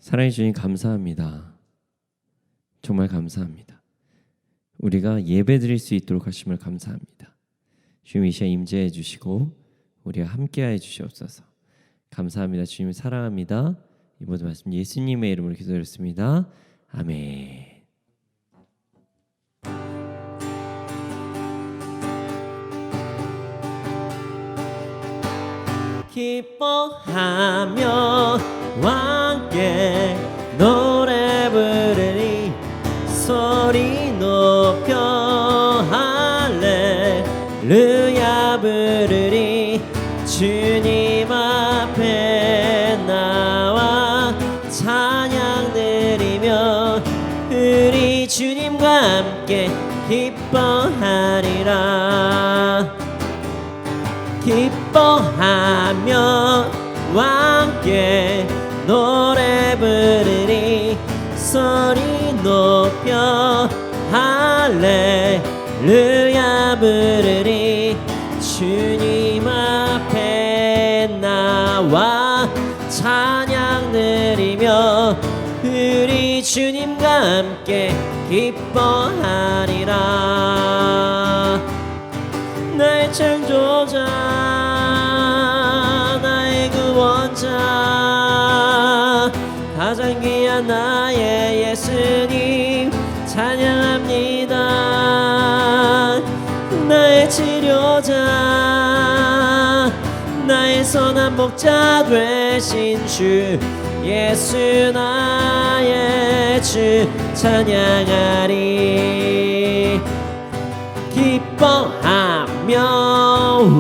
사랑해 주님 감사합니다. 정말 감사합니다. 우리가 예배 드릴 수 있도록 하심을 감사합니다. 주님 이 시간 임재해 주시고 우리와 함께하여 주시옵소서. 감사합니다. 주님 사랑합니다. 이 모든 말씀 예수님의 이름으로 기도드렸습니다. 아멘. 기뻐하며 함께 노래 부르리 소리 높여 할렐루야 부르리 주님 앞에 나와 찬양 드리며 우리 주님과 함께 기뻐하리라. 기뻐하며 함께 노래 부르리 소리 높여 할렐루야 부르리 주님 앞에 나와 찬양 드리며 우리 주님과 함께 기뻐하리라. 나의 창조자 나의 구원자 가장 귀한 나의 예수님 찬양합니다. 나의 치료자 나의 선한 목자 되신 주 예수 나의 주 찬양하리. 기뻐하며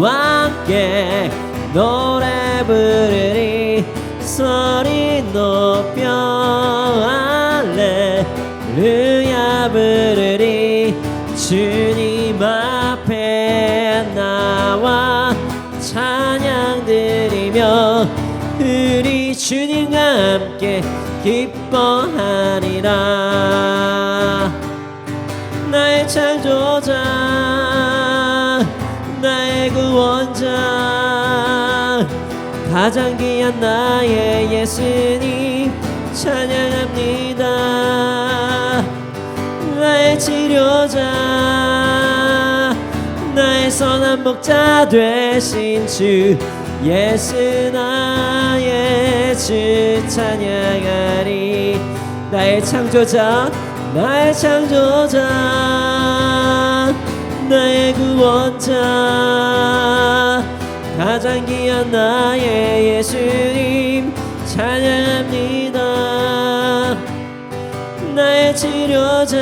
함께 노래 부르리 소리 높여 할렐루야 부르리 주님 앞에 나와 찬양 드리며 우리 주님과 함께 기뻐하리라. 나의 창조자 나의 구원자 가장 귀한 나의 예수님 찬양합니다. 나의 치료자 나의 선한 목자 되신 주 예수 나의 주 찬양하리. 나의 창조자 나의 창조자 나의 구원자 가장 귀한 나의 예수님 찬양합니다. 나의 치료자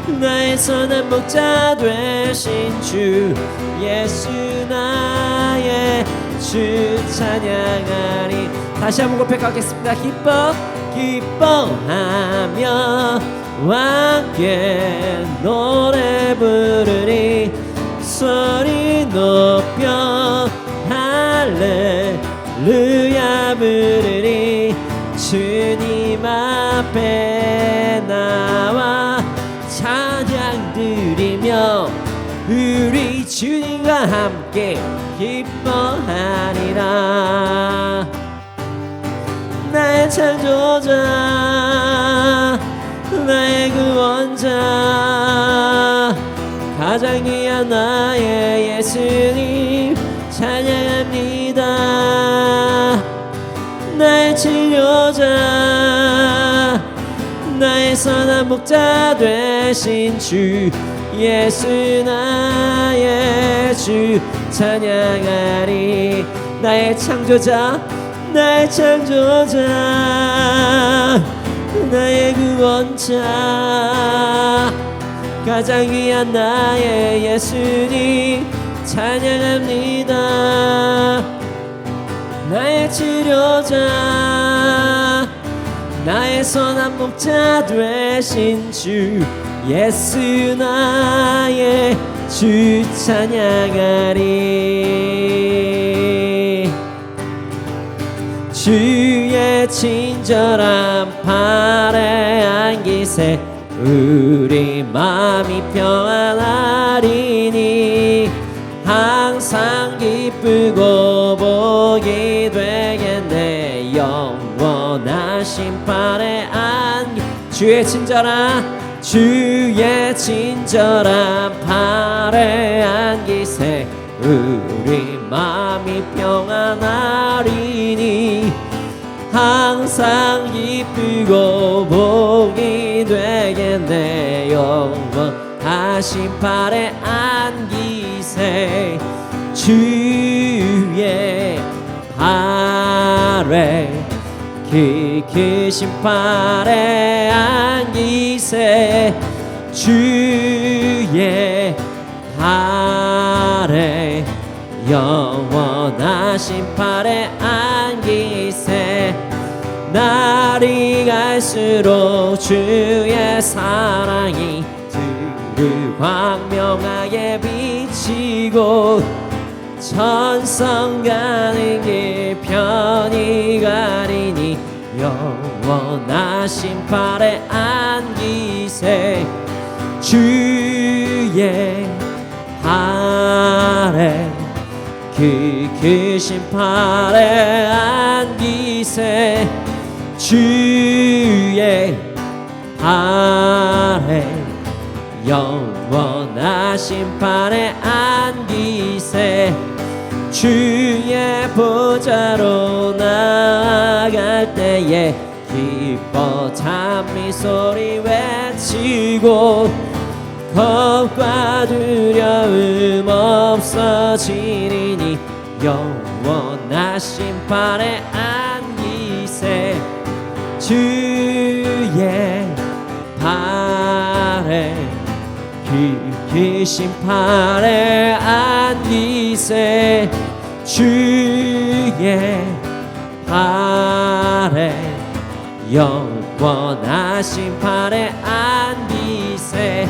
나의 선한 목자 되신 주 예수 나의 주 찬양하리. 다시 한번 고백하겠습니다. 기뻐하며 함께 노래 부르리 소리 높여 할렐루야 부르리 주님 앞에 나와 찬양 드리며 우리 주님과 함께 기뻐하리라. 나의 창조자 나의 구원자 가장 귀한 나의 예수님 찬양합니다. 나의 치료자 나의 선한 목자 되신 주 예수 나의 주 찬양하리. 나의 창조자 나의 창조자 나의 구원자 가장 귀한 나의 예수님 찬양합니다. 나의 치료자 나의 선한 목자 되신 주 예수 나의 주 찬양하리. 주의 친절한 팔에 안기세 우리 마음이 평안하리니 항상 기쁘고 복이 되겠네 영원 영원하신 팔에 안기 주의 친절한 팔에 안기세 우리 마음이 평안하리니 항상 기쁘고 복이 되겠네 영원하신 팔에 안기세 주의 팔에 크신 팔에 안기세 주의 팔에 영원하신 팔에 안기세 날이 갈수록 주의 사랑이 두루 광명하게 비치고 천성 가는 길 편히 가리니 영원하신 팔에 안기세 주의 팔에 크신 팔에 안기세 주의 팔에 영원하신 팔에 안기세 주의 보좌로 나아갈 때에 기뻐 찬미 소리 외치고 겁과 두려움 없어지리니 영원하신 팔에 안기세 주의 팔에 크신 팔에 안기세 주의 팔에 영원하신 팔에 안기세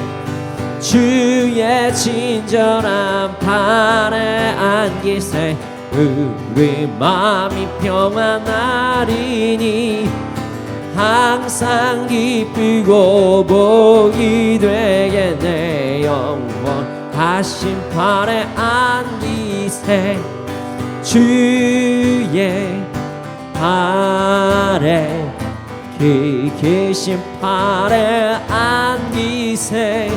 주의 친절한 팔에 안기세 우리 마음이 평안하리니 항상 기쁘고 복이 되겠네 영원하신 팔에 안기세 주의 팔에 크신 팔에 안기세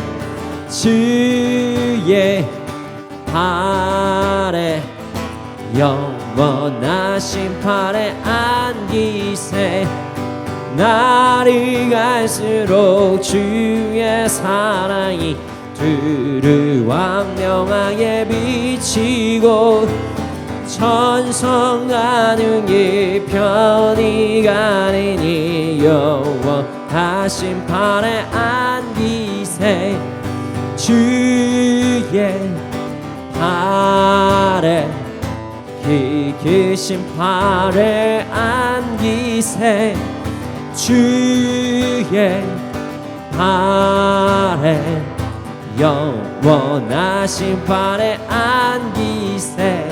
주의 팔에 영원하신 팔에 안기세 날이 갈수록 주의 사랑이 두루 광명하게 비치고 천성 가는 길 편히 가리니 영원하신 팔에 안기세 주의 팔에 크신 팔에 안기세 주의 팔에 영원하신 팔에 안기세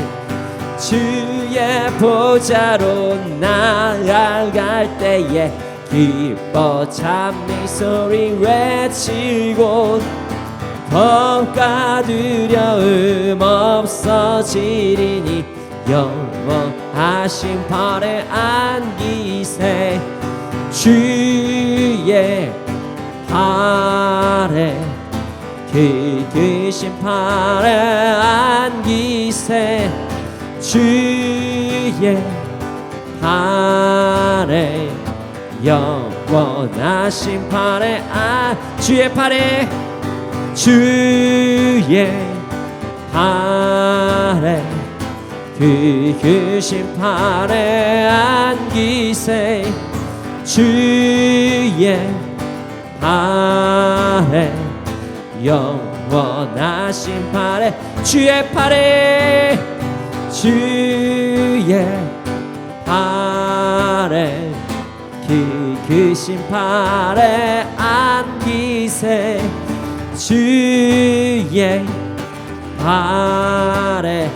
주의 보좌로 나아갈 때에 기뻐 찬미 소리 외치고 겁과 두려움 없어지리니 영원하신 팔에 안기세 주의 팔에 크신 팔에 안기세 주의 팔에 영원하신 팔에 주의 팔에 크신 팔에 안기세 주의 팔에 영원하신 팔에 주의 팔에 크신 팔에 안기세 주의 팔에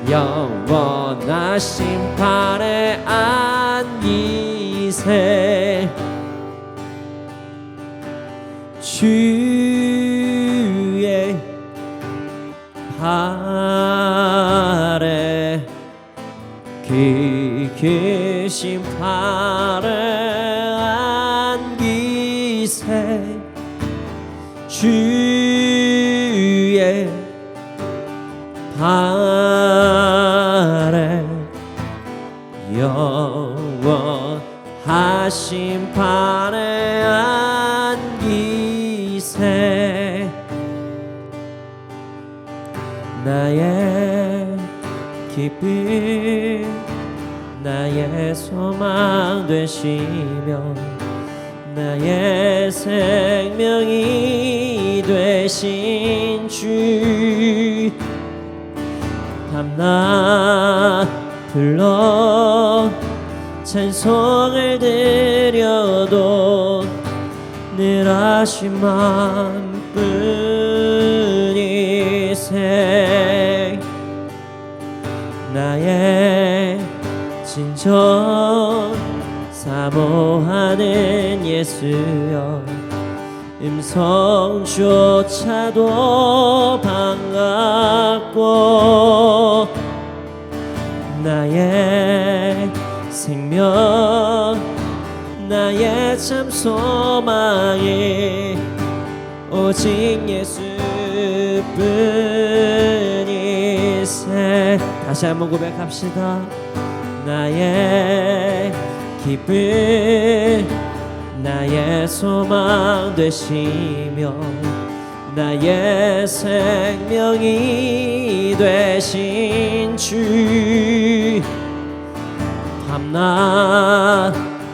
영원하신 팔에 안기세 주의 팔에 크신 팔에 주의 발에 영원하신 판에 안기세. 나의 기쁨 나의 소망 되시며 나의 생명이 되신 주. 밤낮 불러 찬송을 드려도 늘 하신 마음뿐이세. 나의 진정 사모하는 예수여 음성조차도 반갑고 나의 생명 나의 참 소망이 오직 예수뿐이세. 다시 한번 고백합시다. 나의 기쁨 나의 소망 되시며 나의 생명이 되신 주. 밤낮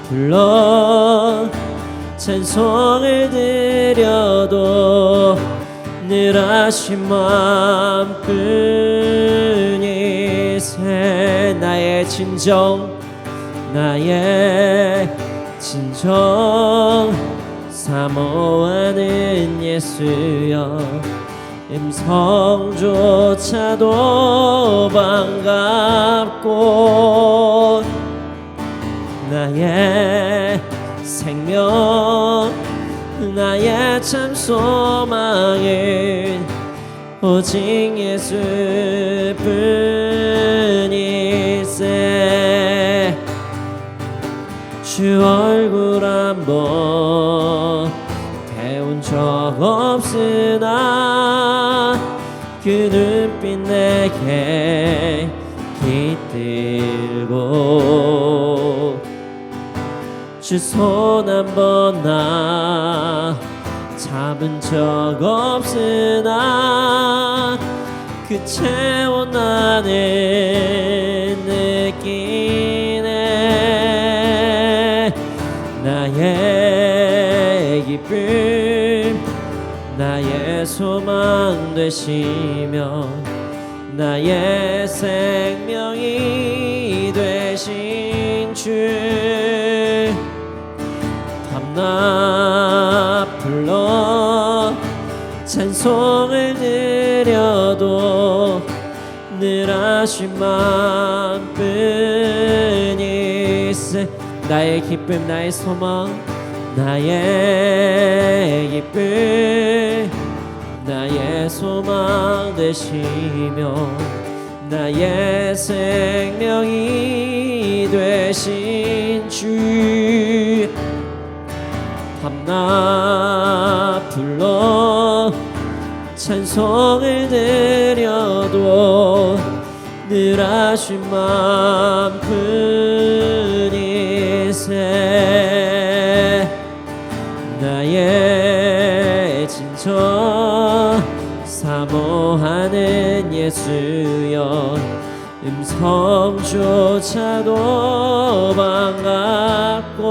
불러 찬송을 드려도 늘 하신 마음뿐이세. 나의 진정 사모하는 예수여 음성조차도 반갑고 나의 생명 나의 참 소망은 오직 예수뿐이세. 주 얼굴 한번 배운 적 없으나 그 눈빛 내게 깃들고 주 손 한번 나 잡은 적 없으나 그 체온 나는 느끼네. 나의 기쁨 나의 소망 되시며 나의 생명이 되신 주. 밤낮 불러 찬송을 드려도 늘 하신 마음뿐이세. 나의 기쁨 나의 소망 나의 기쁨 나의 소망 되시며 나의 생명이 되신 주. 밤낮 불러 찬송을 드려도 늘 하신 마음뿐이세. 나의 진정 사모하는 예수여 음성조차도 반갑고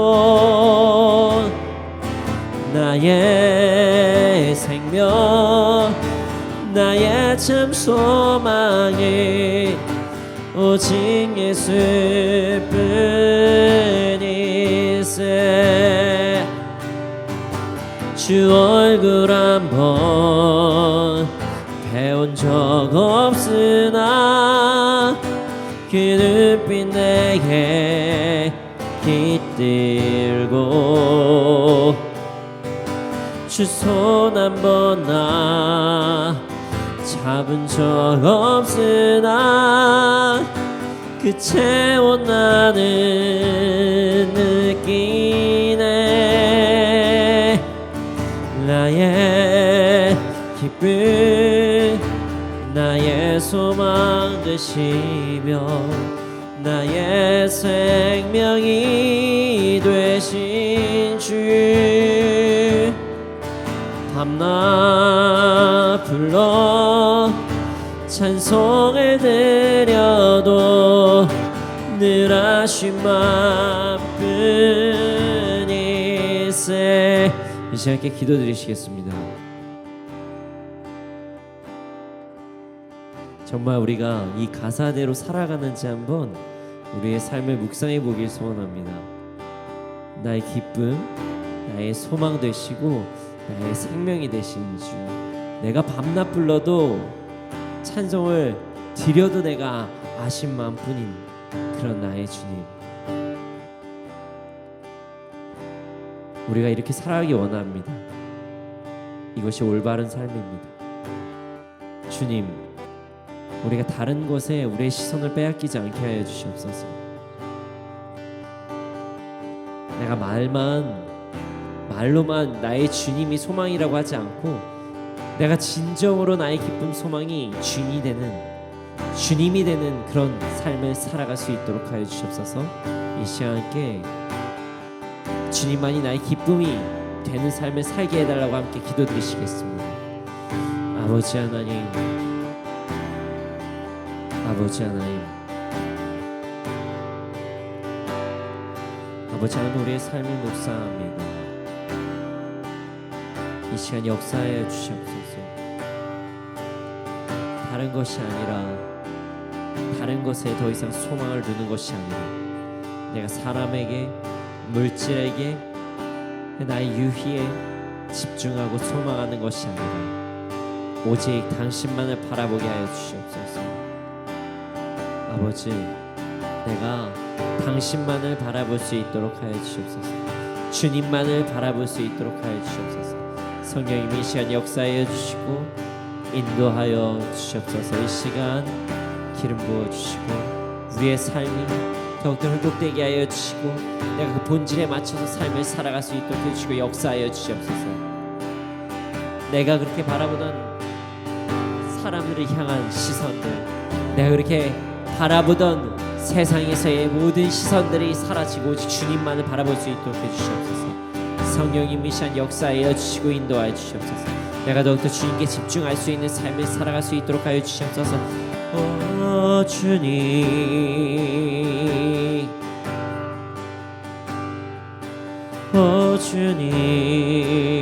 나의 생명 나의 참 소망이 오직 예수뿐이세. 주 얼굴 한번 배운 적 없으나 그 눈빛 내게 깃들고 주 손 한번 나 잡은 적 없으나 그 체온 나는 느끼네. 나의 기쁨 나의 소망 되시며 나의 생명이 되신 주 밤낮 불러 찬송을 드려도 늘 하심만 뿐이세. 이 시간 함께 기도드리시겠습니다. 정말 우리가 이 가사대로 살아가는지 한번 우리의 삶을 묵상해 보길 소원합니다. 나의 기쁨, 나의 소망 되시고 나의 생명이 되신 주, 내가 밤낮 불러도 찬송을 드려도 내가 아심만 뿐인 그런 나의 주님, 우리가 이렇게 살아가기 원합니다. 이것이 올바른 삶입니다. 주님, 우리가 다른 것에 우리의 시선을 빼앗기지 않게 하여 주시옵소서. 내가 말로만 나의 주님이 소망이라고 하지 않고 내가 진정으로 나의 기쁨 소망이 주님이 되는 그런 삶을 살아갈 수 있도록 하여 주시옵소서. 이 시간 함께 주님만이 나의 기쁨이 되는 삶을 살게 해달라고 함께 기도드리시겠습니다. 아버지 하나님, 아버지 하나님, 아버지 하나님, 우리의 삶을 묵상합니다. 이 시간 역사하여 주시옵소서. 다른 것이 아니라, 다른 것에 더 이상 소망을 두는 것이 아니라, 내가 사람에게, 물질에게, 나의 유희에 집중하고 소망하는 것이 아니라 오직 당신만을 바라보게 하여 주시옵소서. 아버지, 내가 당신만을 바라볼 수 있도록 하여 주시옵소서. 주님만을 바라볼 수 있도록 하여 주시옵소서. 성령님, 이 시간 역사하여 주시고 인도하여 주시옵소서. 이 시간 기름 부어 주시고 우리의 삶이 더욱더 회복되게 하여 주시고 내가 그 본질에 맞춰서 삶을 살아갈 수 있도록 해주시고 역사하여 주시옵소서. 내가 그렇게 바라보던 사람들을 향한 시선들, 내가 그렇게 바라보던 세상에서의 모든 시선들이 사라지고 오직 주님만을 바라볼 수 있도록 해주시옵소서. 성령님, 이 시간 역사하여 주시고 인도하여 주시옵소서. 내가 더욱더 주님께 집중할 수 있는 삶을 살아갈 수 있도록 하여 주시옵소서. 오 주님, 오 주님,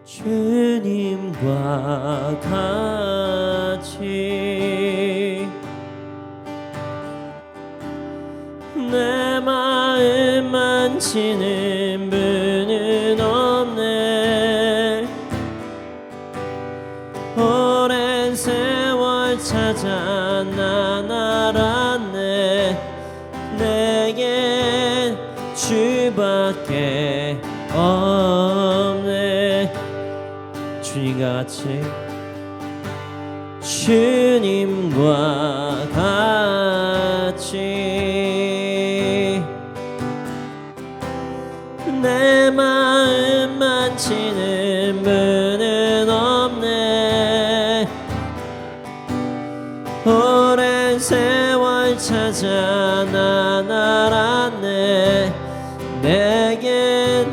주님과 같이 내 마음 만지는 분은 없네. 오랜 세월 찾아 난 알았네. 내겐 주밖에 없네. 주님과 같이, 주님과 같이 내 마음 만지는 분은 없네. 오랜 세월 찾아 난 알았네. 내겐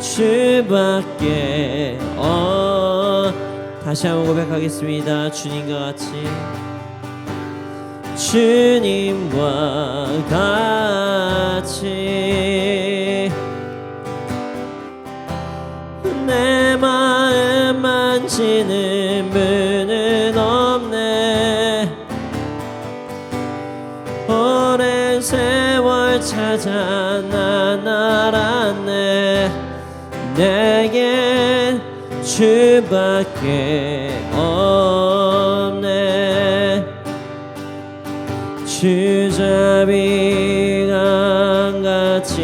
주밖에 다시 한번 고백하겠습니다. 주님과 같이, 주님과 같이 같이 내 마음 만지는 분은 없네. 오랜 세월 찾아 난 알았네. 내겐 주밖에 없네. 주잡이 강같이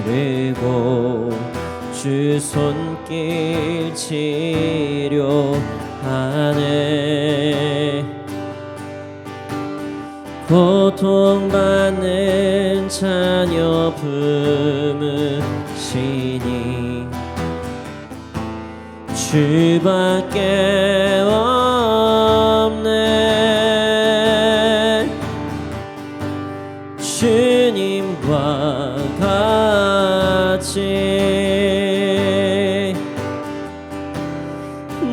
그리고 주 손길 치료하네. 고통받는 자녀 품으시니 주밖에 없네. 주님과 같이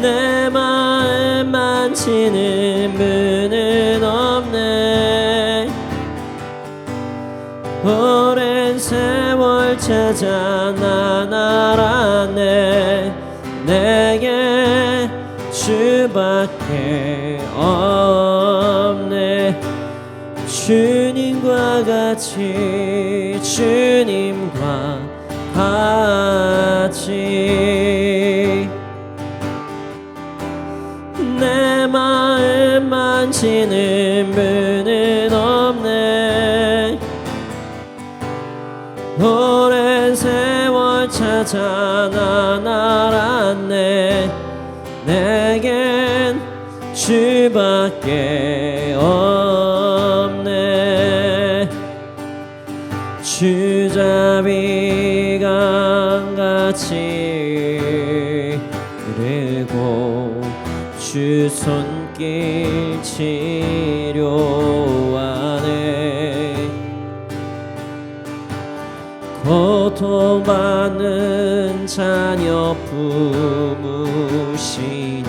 내 마음 만지는 분은 없네. 오랜 세월 찾아 난 알았네. 내게 주밖에 없네. 주님과 같이 주님과 같이 내 마음 만지는 분은 없네. 오랜 세월 찾아 난 알았네. 내겐 주밖에 없네. 주잡이 강같이 그리고 주 손길 치료하네. 고통받는 자녀 품으시니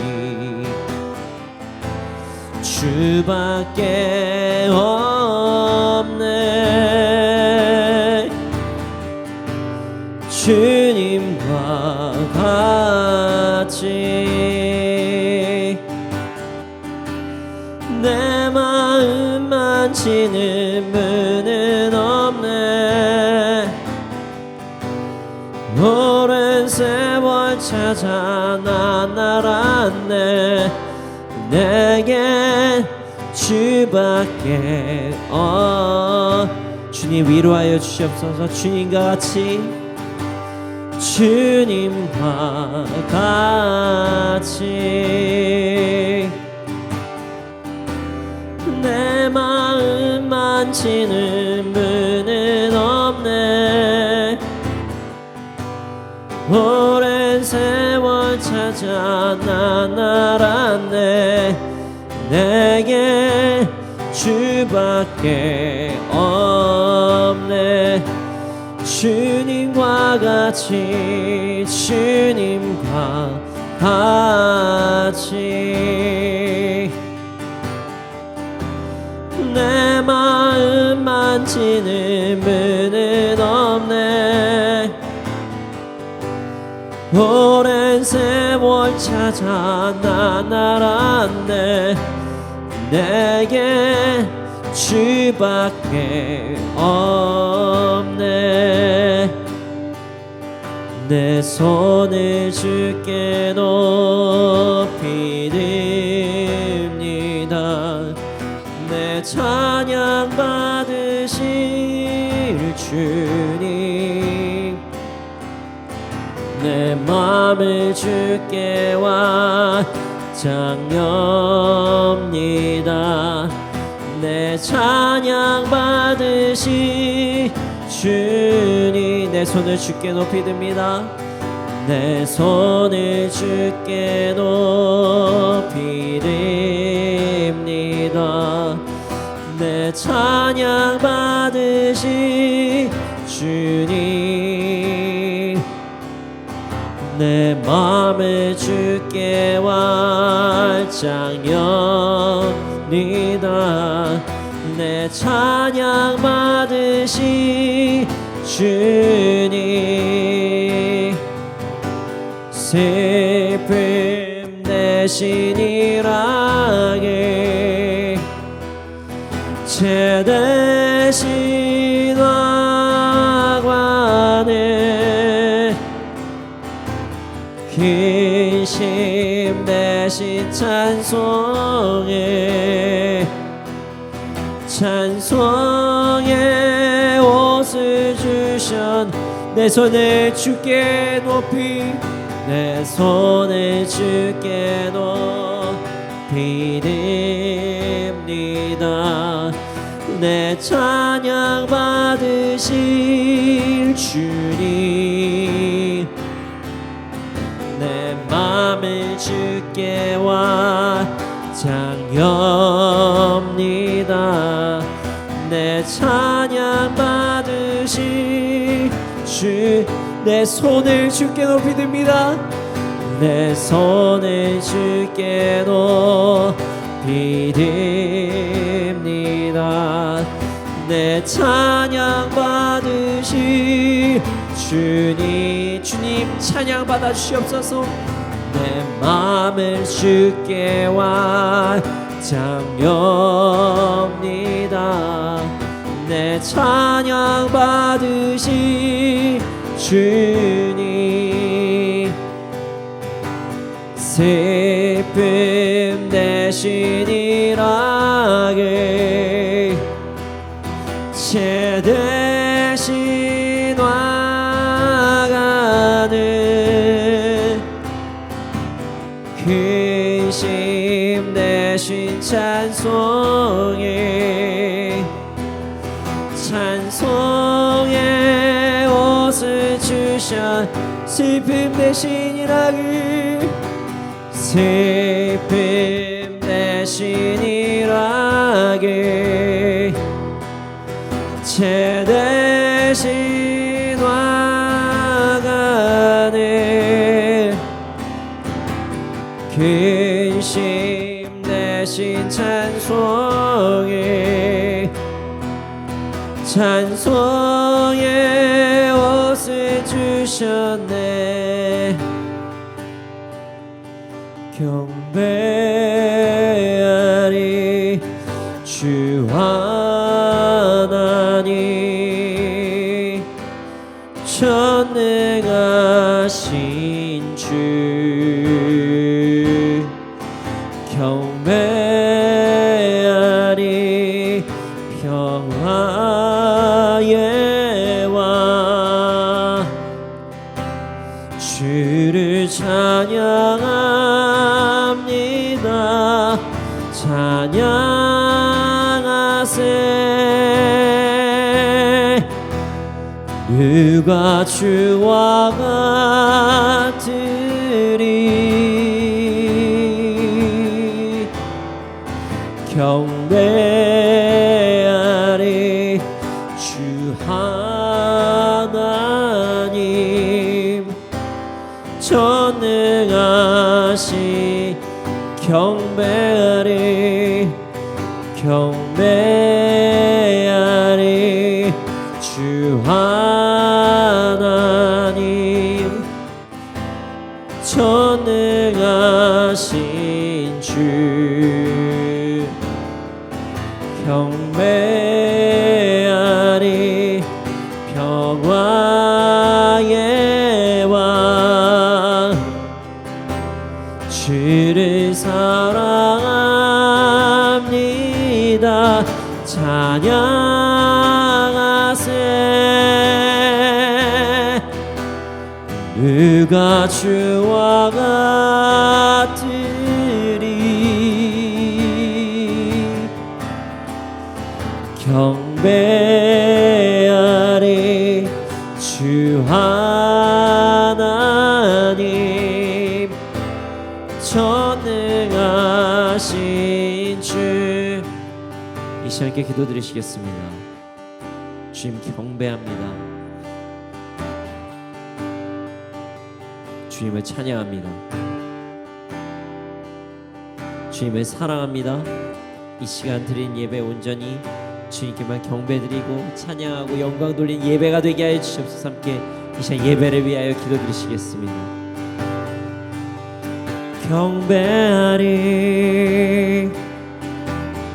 주밖에 없네. 주님과 같이 내 마음 만지는 분은 없네. 오랜 세월 찾아 난 알았네. 내겐 주밖에 주님 위로하여 주시옵소서. 주님과 같이 주님과 같이 내 마음 만지는 분은 없네. 오랜 세월 찾아 난 알았네. 내게 주밖에 없네. 주님과 같이 주님과 같이 내 마음 만지는 분은 없네. 오랜 세월 찾아 난 알았네. 내게 주밖에 없네. 내 손을 주께 높이 듭니다. 내 찬양 받으실 주님, 내 맘을 주께 완장합니다. 내 찬양 받으시 주님, 내 손을 주께 높이 듭니다. 내 손을 주께 높이 듭니다. 내 찬양 받으시 주님, 내 맘을 주께 활짝 엽니다. 내 찬양 받으시 주님 슬픔 대신 일하게 제 대신 화관에 근심 대신 찬송에 찬송의 옷을 주셨 내 손을 주께 높이 내 손을 주께 높이 듭니다 내 찬양 받으실 주님 내 맘을 주께 완장합니다 내 찬양 받으실 주 내 손을 주께 높이 듭니다 내 손을 주께 높이 듭니다 내 찬양 받으실 주님 주님 찬양 받아 주시옵소서 내 맘을 주께 완장합니다 내 찬양 받으실 주님 슬픔 대신 일하게 제 대신 와가는 근심 대신 찬송에 찬송의 옷을 주셔 슬픔 대신 일하기 슬픔 대신 일하게 제 대신 와가네 근심 대신 찬송에 찬송의 옷을 주셨네 경배하리 주 하나님 전능하신 주 경배하리 평화의 왕 주를 찬양합니다 찬양하세 누가 주와 같으리 경배하리 주 하나님 전능하시 경배하리 경배하리 주 하나님 전능하신 주 경배하리 평화의 왕 주를 사랑합니다 찬양하세 누가 주와 같으리 경배하리 주 하나님 전능하신 주 이 시간 함께 기도드리시겠습니다. 주님 경배합니다. 주님을 찬양합니다. 주님을 사랑합니다. 이 시간 드린 예배 온전히 주님께만 경배드리고 찬양하고 영광 돌린 예배가 되게 하여 주시옵소서. 함께 이 시간 예배를 위하여 기도드리시겠습니다. 경배하리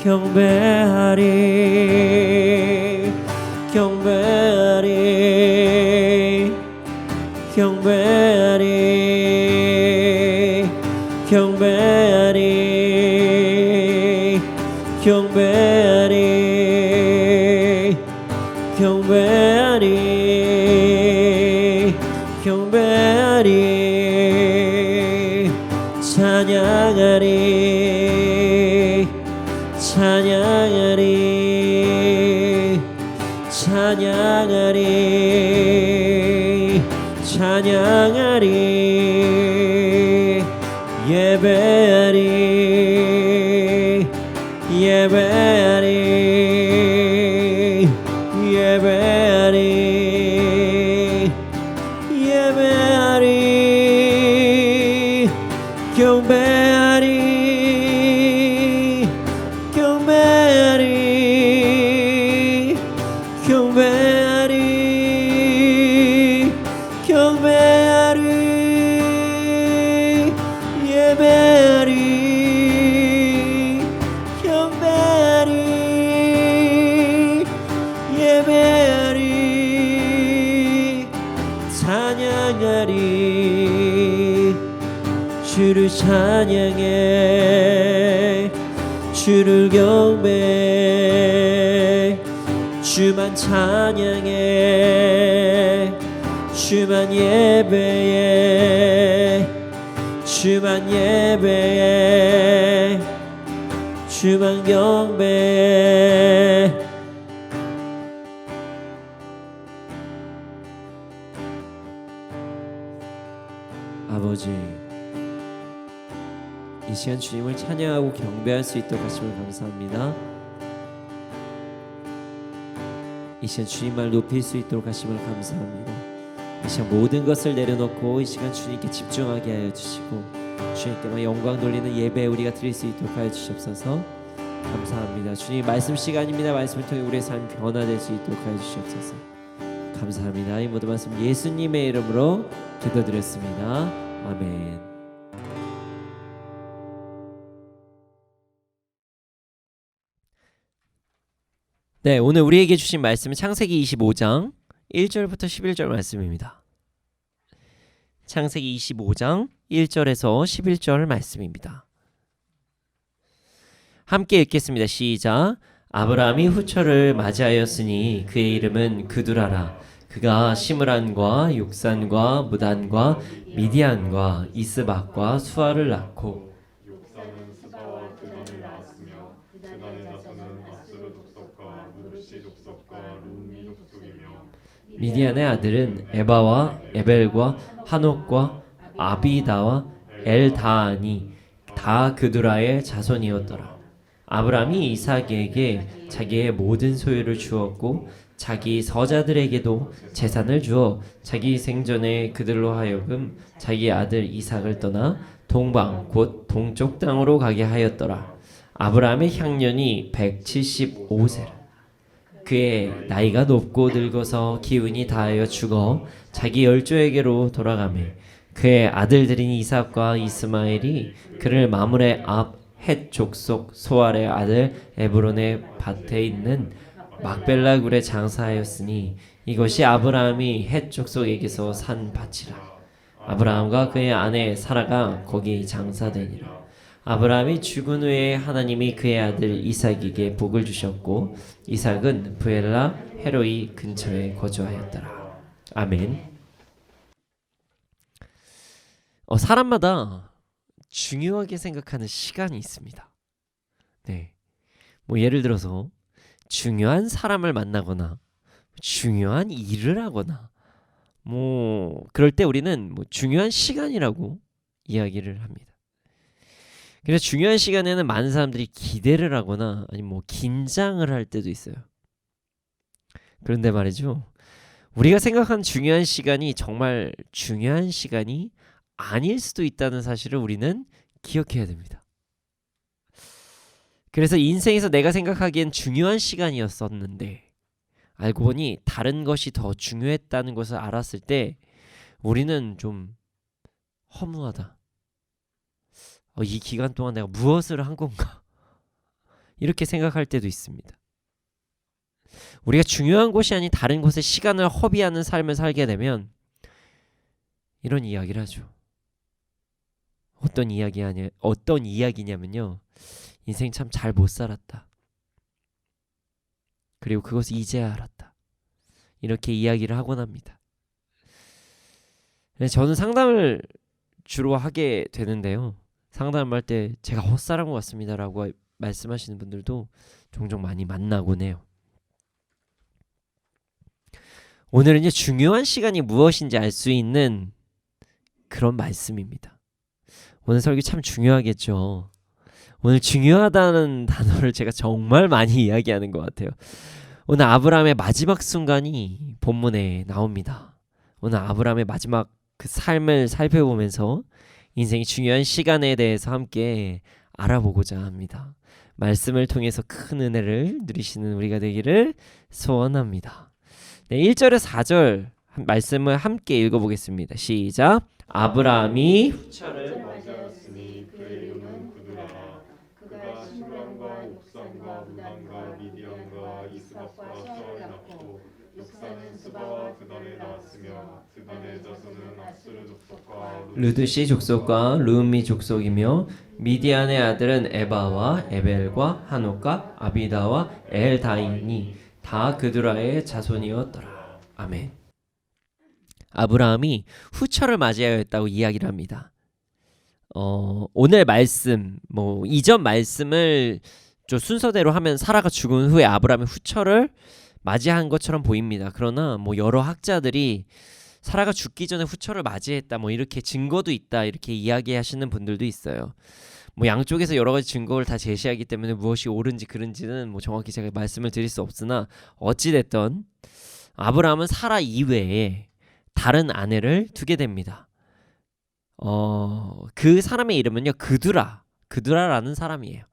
경배하리 경배하리 경배하리 경배하리 경배하리 경배하리 경배하리 찬양하리 찬양하리 찬양하리 찬양하리 예배하리 예배하리 예배하리 예배하리 경배하리 경배하리 경배하리 경배하리 예배하리 경배하리 예배하리 찬양하리 주를 찬양해 주를 경배해 주만 찬양해 주만 예배해 주만 예배해 주만 경배해 아버지, 이 시간 주님을 찬양하고 경배할 수 있도록 하심을 감사합니다. 이 시간 주님만 높일 수 있도록 하심을 감사합니다. 이 시간 모든 것을 내려놓고 이 시간 주님께 집중하게 하여 주시고 주님께만 영광 돌리는 예배 우리가 드릴 수 있도록 하여 주시옵소서. 감사합니다. 주님, 말씀 시간입니다. 말씀을 통해 우리의 삶이 변화될 수 있도록 하여 주시옵소서. 감사합니다. 이 모든 말씀 예수님의 이름으로 기도드렸습니다. 아멘. 네, 오늘 우리에게 주신 말씀은 창세기 25장 1절부터 11절 말씀입니다. 창세기 25장 1절에서 11절 말씀입니다. 함께 읽겠습니다. 시작. 아브라함이 후처를 맞이하였으니 그의 이름은 그두라라. 그가 시므란과 육산과 무단과 미디안과 이스박과 수아를 낳고 육산은 스바와 드단을 낳았으며 드단의 자손은 아스르 족속과 누르시 족속과 룸미 족속이며 미디안의 아들은 에바와 에벨과 한옥과 아비다와 엘다하니 다 그두라의 자손이었더라. 아브라함이 이삭에게 자기의 모든 소유를 주었고 자기 서자들에게도 재산을 주어 자기 생전에 그들로 하여금 자기 아들 이삭을 떠나 동방 곧 동쪽 땅으로 가게 하였더라. 아브라함의 향년이 175세라. 그의 나이가 높고 늙어서 기운이 다하여 죽어 자기 열조에게로 돌아가매 그의 아들들인 이삭과 이스마엘이 그를 마므레 앞 헷 족속 소알의 아들 에브론의 밭에 있는 막벨라 굴에 장사하였으니 이것이 아브라함이 헷 족속에게서 산 밭이라. 아브라함과 그의 아내 사라가 거기 장사되니라. 아브라함이 죽은 후에 하나님이 그의 아들 이삭에게 복을 주셨고 이삭은 브엘라 헤로이 근처에 거주하였더라. 아멘. 사람마다 중요하게 생각하는 시간이 있습니다. 네, 뭐 예를 들어서 중요한 사람을 만나거나 중요한 일을 하거나 뭐 그럴 때 우리는 뭐 중요한 시간이라고 이야기를 합니다. 그래서 중요한 시간에는 많은 사람들이 기대를 하거나 아니면 뭐 긴장을 할 때도 있어요. 그런데 말이죠, 우리가 생각한 중요한 시간이 정말 중요한 시간이 아닐 수도 있다는 사실을 우리는 기억해야 됩니다. 그래서 인생에서 내가 생각하기엔 중요한 시간이었었는데 알고 보니 다른 것이 더 중요했다는 것을 알았을 때 우리는 좀 허무하다. 이 기간 동안 내가 무엇을 한 건가? 이렇게 생각할 때도 있습니다. 우리가 중요한 것이 아닌 다른 것에 시간을 허비하는 삶을 살게 되면 이런 이야기를 하죠. 어떤 이야기냐면요. 인생 참 잘 못 살았다. 그리고 그것을 이제야 알았다. 이렇게 이야기를 하곤 합니다. 저는 상담을 주로 하게 되는데요. 상담할 때 제가 헛살한 것 같습니다라고 말씀하시는 분들도 종종 많이 만나곤 해요. 오늘은 중요한 시간이 무엇인지 알 수 있는 그런 말씀입니다. 오늘 설교 참 중요하겠죠. 오늘 중요하다는 단어를 제가 정말 많이 이야기하는 것 같아요. 오늘 아브라함의 마지막 순간이 본문에 나옵니다. 오늘 아브라함의 마지막 그 삶을 살펴보면서 인생의 중요한 시간에 대해서 함께 알아보고자 합니다. 말씀을 통해서 큰 은혜를 누리시는 우리가 되기를 소원합니다. 네, 1절에서 4절 말씀을 함께 읽어보겠습니다. 시작. 아브라함이 후처를 맞이하였으니 그의 이름은 구두라라. 그가 신랑과 옥산과 무단과 미디안과 이스박과 샤를 낳고 역사는 스바와 드단을 낳았으며 드단의 자손은 압수르 족속과 르드시 족속과 르음미 족속이며 미디안의 아들은 에바와 에벨과 한옥과 아비다와 엘다인이 다 그두라의 자손이었더라. 아멘. 아브라함이 후처를 맞이하였다고 이야기를 합니다. 오늘 말씀, 이전 말씀을 좀 순서대로 하면 사라가 죽은 후에 아브라함이 후처를 맞이한 것처럼 보입니다. 그러나 여러 학자들이 사라가 죽기 전에 후처를 맞이했다, 이렇게 증거도 있다, 이렇게 이야기하시는 분들도 있어요. 양쪽에서 여러 가지 증거를 다 제시하기 때문에 무엇이 옳은지 그른지는 정확히 제가 말씀을 드릴 수 없으나 어찌됐든 아브라함은 사라 이외에 다른 아내를 두게 됩니다. 그 사람의 이름은요 그두라라는 사람이에요.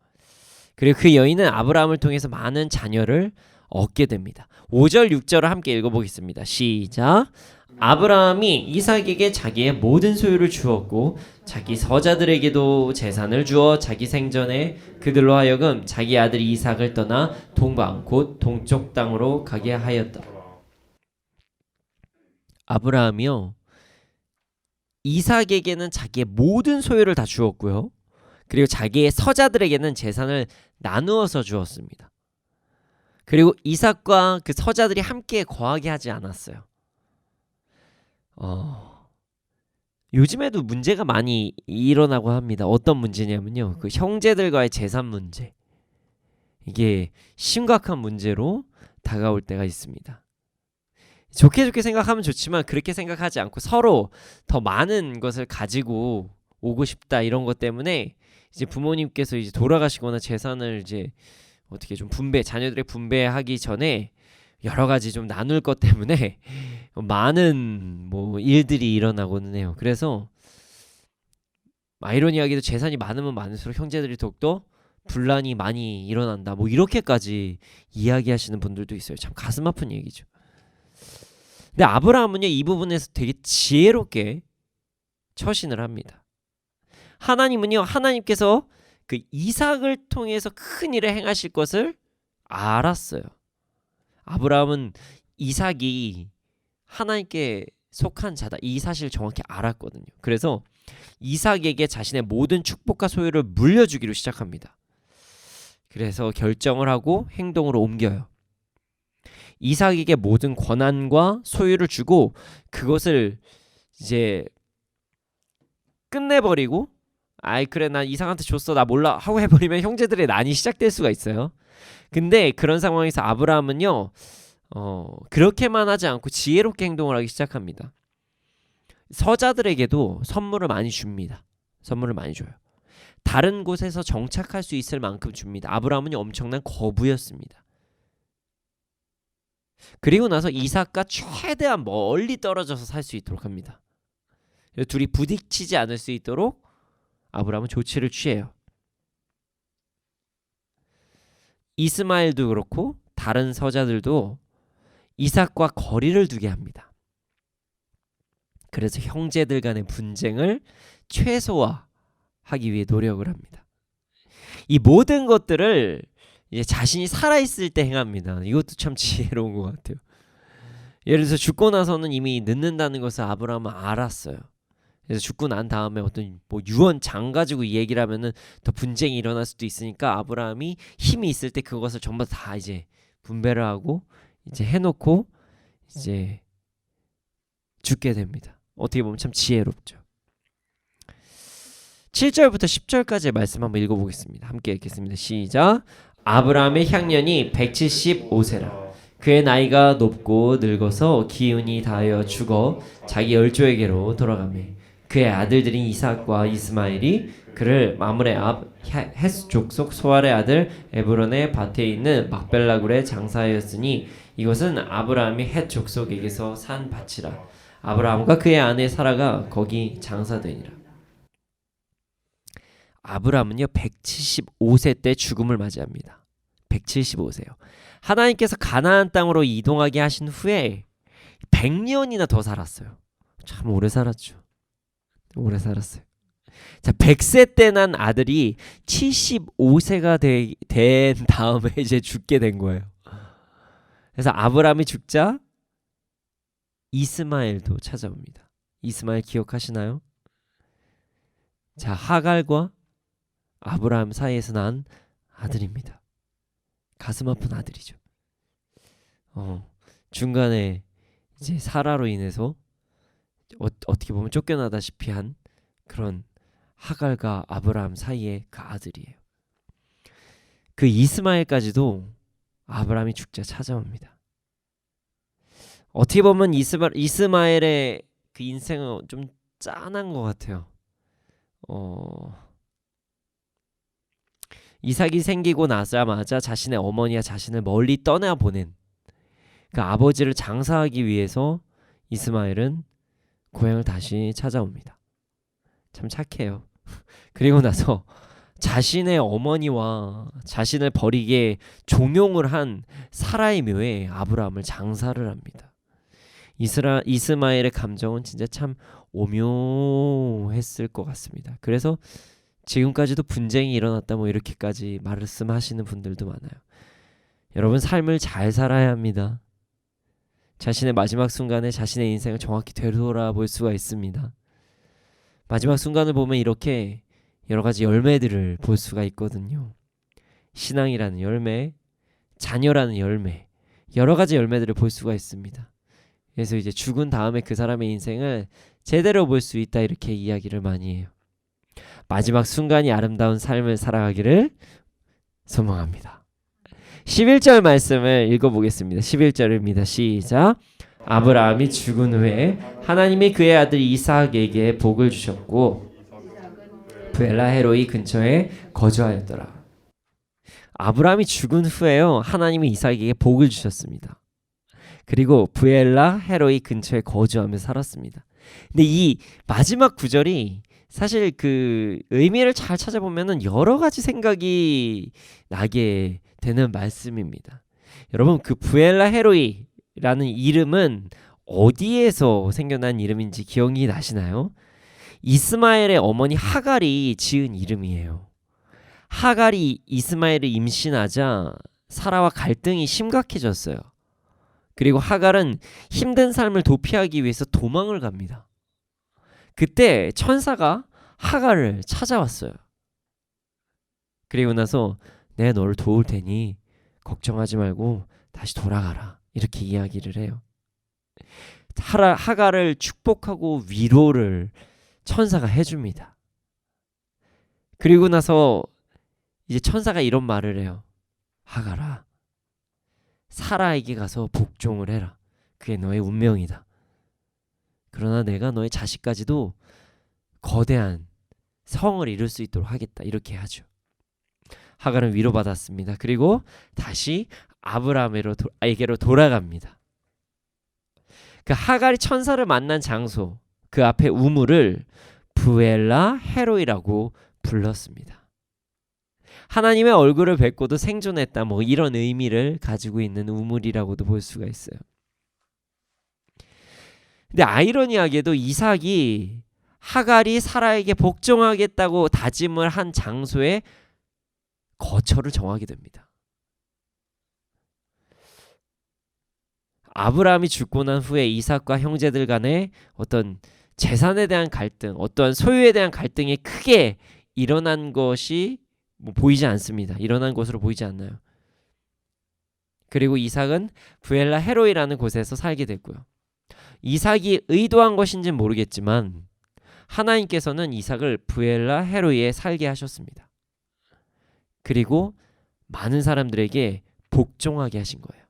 그리고 그 여인은 아브라함을 통해서 많은 자녀를 얻게 됩니다. 5절 6절을 함께 읽어보겠습니다. 시작. 아브라함이 이삭에게 자기의 모든 소유를 주었고 자기 서자들에게도 재산을 주어 자기 생전에 그들로 하여금 자기 아들 이삭을 떠나 동방 곧 동쪽 땅으로 가게 하였더라. 아브라함이요 이삭에게는 자기의 모든 소유를 다 주었고요. 그리고 자기의 서자들에게는 재산을 나누어서 주었습니다. 그리고 이삭과 그 서자들이 함께 거하게 하지 않았어요. 요즘에도 문제가 많이 일어나고 합니다. 어떤 문제냐면요. 그 형제들과의 재산 문제. 이게 심각한 문제로 다가올 때가 있습니다. 좋게 생각하면 좋지만 그렇게 생각하지 않고 서로 더 많은 것을 가지고 오고 싶다 이런 것 때문에 이제 부모님께서 이제 돌아가시거나 재산을 이제 어떻게 좀 자녀들의 분배하기 전에 여러 가지 좀 나눌 것 때문에 많은 일들이 일어나고는 해요. 그래서 아이러니하게도 재산이 많으면 많을수록 형제들이 더욱더 분란이 많이 일어난다. 이렇게까지 이야기하시는 분들도 있어요. 참 가슴 아픈 얘기죠. 근데 아브라함은요 이 부분에서 되게 지혜롭게 처신을 합니다. 하나님께서 그 이삭을 통해서 큰 일을 행하실 것을 알았어요. 아브라함은 이삭이 하나님께 속한 자다 이 사실을 정확히 알았거든요. 그래서 이삭에게 자신의 모든 축복과 소유를 물려주기로 시작합니다. 그래서 결정을 하고 행동으로 옮겨요. 이삭에게 모든 권한과 소유를 주고 그것을 이제 끝내버리고 그래 난 이삭한테 줬어 나 몰라 하고 해버리면 형제들의 난이 시작될 수가 있어요. 근데 그런 상황에서 아브라함은요 그렇게만 하지 않고 지혜롭게 행동을 하기 시작합니다. 서자들에게도 선물을 많이 줍니다. 선물을 많이 줘요. 다른 곳에서 정착할 수 있을 만큼 줍니다. 아브라함은 엄청난 거부였습니다. 그리고 나서 이삭과 최대한 멀리 떨어져서 살 수 있도록 합니다. 둘이 부딪히지 않을 수 있도록 아브라함은 조치를 취해요. 이스마엘도 그렇고 다른 서자들도 이삭과 거리를 두게 합니다. 그래서 형제들 간의 분쟁을 최소화하기 위해 노력을 합니다. 이 모든 것들을 이제 자신이 살아있을 때 행합니다. 이것도 참 지혜로운 것 같아요. 예를 들어서 죽고 나서는 이미 늦는다는 것을 아브라함은 알았어요. 그래서 죽고 난 다음에 어떤 뭐 유언장 가지고 이 얘기를 하면은 더 분쟁이 일어날 수도 있으니까 아브라함이 힘이 있을 때 그것을 전부 다 이제 분배를 하고 이제 해놓고 이제 죽게 됩니다. 어떻게 보면 참 지혜롭죠. 7절부터 10절까지의 말씀 한번 읽어보겠습니다. 함께 읽겠습니다. 시작. 아브라함의 향년이 175세라. 그의 나이가 높고 늙어서 기운이 다하여 죽어 자기 열조에게로 돌아가매 그의 아들들인 이삭과 이스마엘이 그를 마므레 앞 헷 족속 소알의 아들 에브론의 밭에 있는 막벨라굴에 장사하였으니 이것은 아브라함이 헷 족속에게서 산 밭이라. 아브라함과 그의 아내 사라가 거기 장사되니라. 아브라함은요 175세 때 죽음을 맞이합니다. 175세요. 하나님께서 가나안 땅으로 이동하게 하신 후에 100년이나 더 살았어요. 참 오래 살았죠. 오래 살았어요. 자, 100세 때 난 아들이 75세가 된 다음에 이제 죽게 된 거예요. 그래서 아브라함이 죽자 이스마엘도 찾아옵니다. 이스마엘 기억하시나요? 자, 하갈과 아브라함 사이에서 난 아들입니다. 가슴 아픈 아들이죠. 중간에 이제 사라로 인해서 어떻게 보면 쫓겨나다시피 한 그런 하갈과 아브라함 사이의 그 아들이에요. 그 이스마엘까지도 아브라함이 죽자 찾아옵니다. 어떻게 보면 이스마엘의 그 인생은 좀 짠한 것 같아요. 이삭이 생기고 나자마자 자신의 어머니와 자신을 멀리 떠나보낸 그 아버지를 장사하기 위해서 이스마엘은 고향을 다시 찾아옵니다. 참 착해요. 그리고 나서 자신의 어머니와 자신을 버리게 종용을 한 사라의 묘에 아브라함을 장사를 합니다. 이스마엘의 감정은 진짜 참 오묘했을 것 같습니다. 그래서 지금까지도 분쟁이 일어났다 뭐 이렇게까지 말씀하시는 분들도 많아요. 여러분 삶을 잘 살아야 합니다. 자신의 마지막 순간에 자신의 인생을 정확히 되돌아볼 수가 있습니다. 마지막 순간을 보면 이렇게 여러 가지 열매들을 볼 수가 있거든요. 신앙이라는 열매, 자녀라는 열매, 여러 가지 열매들을 볼 수가 있습니다. 그래서 이제 죽은 다음에 그 사람의 인생을 제대로 볼 수 있다 이렇게 이야기를 많이 해요. 마지막 순간이 아름다운 삶을 살아가기를 소망합니다. 11절 말씀을 읽어보겠습니다. 11절입니다. 시작. 아브라함이 죽은 후에 하나님이 그의 아들 이삭에게 복을 주셨고 브엘라헤로이 근처에 거주하였더라. 아브라함이 죽은 후에요 하나님이 이삭에게 복을 주셨습니다. 그리고 브엘라헤로이 근처에 거주하며 살았습니다. 근데 이 마지막 구절이 사실 그 의미를 잘 찾아보면은 여러 가지 생각이 나게 되는 말씀입니다. 여러분 그 브엘라헤로이라는 이름은 어디에서 생겨난 이름인지 기억이 나시나요? 이스마엘의 어머니 하갈이 지은 이름이에요. 하갈이 이스마엘을 임신하자 사라와 갈등이 심각해졌어요. 그리고 하갈은 힘든 삶을 도피하기 위해서 도망을 갑니다. 그때 천사가 하갈을 찾아왔어요. 그리고 나서 내가 너를 도울 테니 걱정하지 말고 다시 돌아가라 이렇게 이야기를 해요. 하갈을 축복하고 위로를 천사가 해줍니다. 그리고 나서 이제 천사가 이런 말을 해요. 하갈아, 사라에게 가서 복종을 해라. 그게 너의 운명이다. 그러나 내가 너의 자식까지도 거대한 성을 이룰 수 있도록 하겠다. 이렇게 하죠. 하갈은 위로받았습니다. 그리고 다시 아브라함에게로 돌아갑니다. 그 하갈이 천사를 만난 장소, 그 앞에 우물을 브엘라 헤로이라고 불렀습니다. 하나님의 얼굴을 뵙고도 생존했다. 뭐 이런 의미를 가지고 있는 우물이라고도 볼 수가 있어요. 근데 아이러니하게도 이삭이 하갈이 사라에게 복종하겠다고 다짐을 한 장소에 거처를 정하게 됩니다. 아브라함이 죽고 난 후에 이삭과 형제들 간의 어떤 재산에 대한 갈등, 어떠한 소유에 대한 갈등이 크게 일어난 것이 보이지 않습니다. 일어난 것으로 보이지 않나요? 그리고 이삭은 부엘라 헤로이라는 곳에서 살게 됐고요. 이삭이 의도한 것인지는 모르겠지만 하나님께서는 이삭을 부엘라 헤로이에 살게 하셨습니다. 그리고 많은 사람들에게 복종하게 하신 거예요.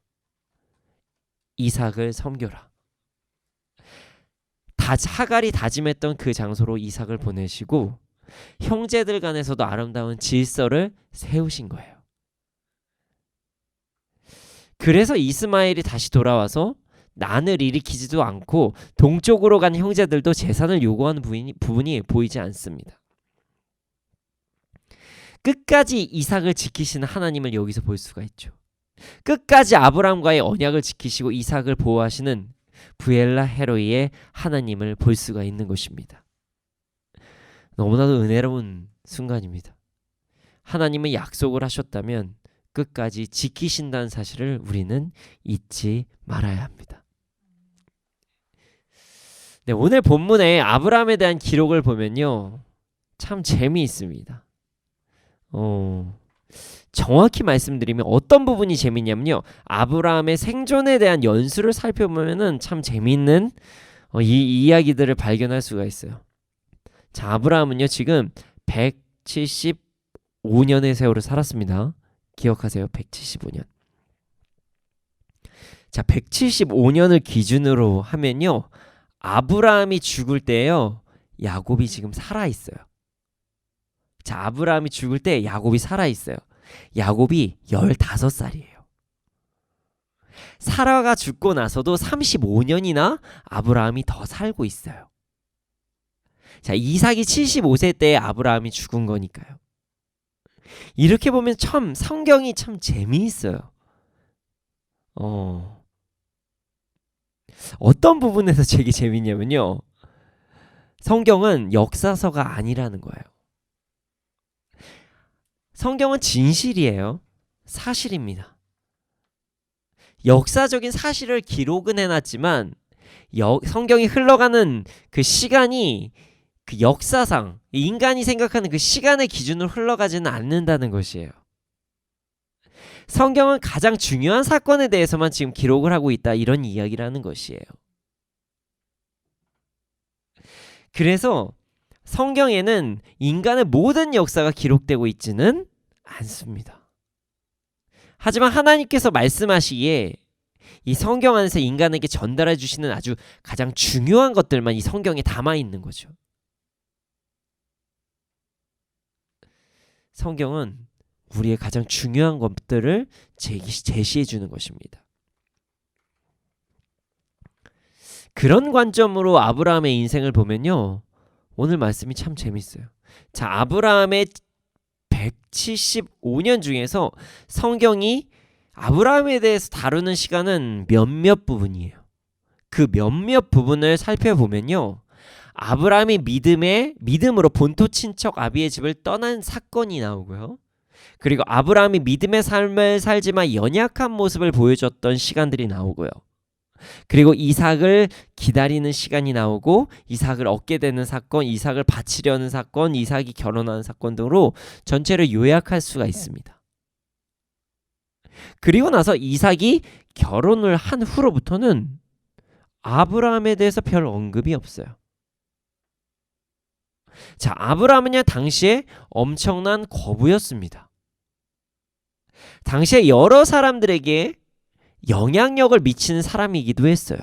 이삭을 섬겨라. 하갈이 다짐했던 그 장소로 이삭을 보내시고 형제들 간에서도 아름다운 질서를 세우신 거예요. 그래서 이스마엘이 다시 돌아와서 난을 일으키지도 않고 동쪽으로 간 형제들도 재산을 요구하는 부분이 보이지 않습니다. 끝까지 이삭을 지키시는 하나님을 여기서 볼 수가 있죠. 끝까지 아브라함과의 언약을 지키시고 이삭을 보호하시는 부엘라 헤로이의 하나님을 볼 수가 있는 것입니다. 너무나도 은혜로운 순간입니다. 하나님은 약속을 하셨다면 끝까지 지키신다는 사실을 우리는 잊지 말아야 합니다. 네, 오늘 본문에 아브라함에 대한 기록을 보면요, 참 재미있습니다. 정확히 말씀드리면 어떤 부분이 재미있냐면요, 아브라함의 생존에 대한 연수를 살펴보면은 참 재미있는 이 이야기들을 발견할 수가 있어요. 자, 아브라함은요 지금 175년의 세월을 살았습니다. 기억하세요. 175년. 자, 175년을 기준으로 하면요, 아브라함이 죽을 때요 야곱이 지금 살아있어요. 자, 아브라함이 죽을 때 야곱이 살아있어요. 야곱이 15살이에요. 사라가 죽고 나서도 35년이나 아브라함이 더 살고 있어요. 자, 이삭이 75세 때 아브라함이 죽은 거니까요. 이렇게 보면 참 성경이 참 재미있어요. 어떤 부분에서 되게 재미있냐면요, 성경은 역사서가 아니라는 거예요. 성경은 진실이에요. 사실입니다. 역사적인 사실을 기록은 해놨지만 성경이 흘러가는 그 시간이 그 역사상 인간이 생각하는 그 시간의 기준으로 흘러가지는 않는다는 것이에요. 성경은 가장 중요한 사건에 대해서만 지금 기록을 하고 있다, 이런 이야기라는 것이에요. 그래서 성경에는 인간의 모든 역사가 기록되고 있지는 않습니다. 하지만 하나님께서 말씀하시기에 이 성경 안에서 인간에게 전달해 주시는 아주 가장 중요한 것들만 이 성경에 담아 있는 거죠. 성경은 우리의 가장 중요한 것들을 제시해 주는 것입니다. 그런 관점으로 아브라함의 인생을 보면요, 오늘 말씀이 참 재밌어요. 자, 아브라함의 175년 중에서 성경이 아브라함에 대해서 다루는 시간은 몇몇 부분이에요. 그 몇몇 부분을 살펴보면요, 아브라함이 믿음으로 본토 친척 아비의 집을 떠난 사건이 나오고요. 그리고 아브라함이 믿음의 삶을 살지만 연약한 모습을 보여줬던 시간들이 나오고요. 그리고 이삭을 기다리는 시간이 나오고, 이삭을 얻게 되는 사건, 이삭을 바치려는 사건, 이삭이 결혼하는 사건 등으로 전체를 요약할 수가 있습니다. 그리고 나서 이삭이 결혼을 한 후로부터는 아브라함에 대해서 별 언급이 없어요. 자, 아브라함은요 당시에 엄청난 거부였습니다. 당시에 여러 사람들에게 영향력을 미치는 사람이기도 했어요.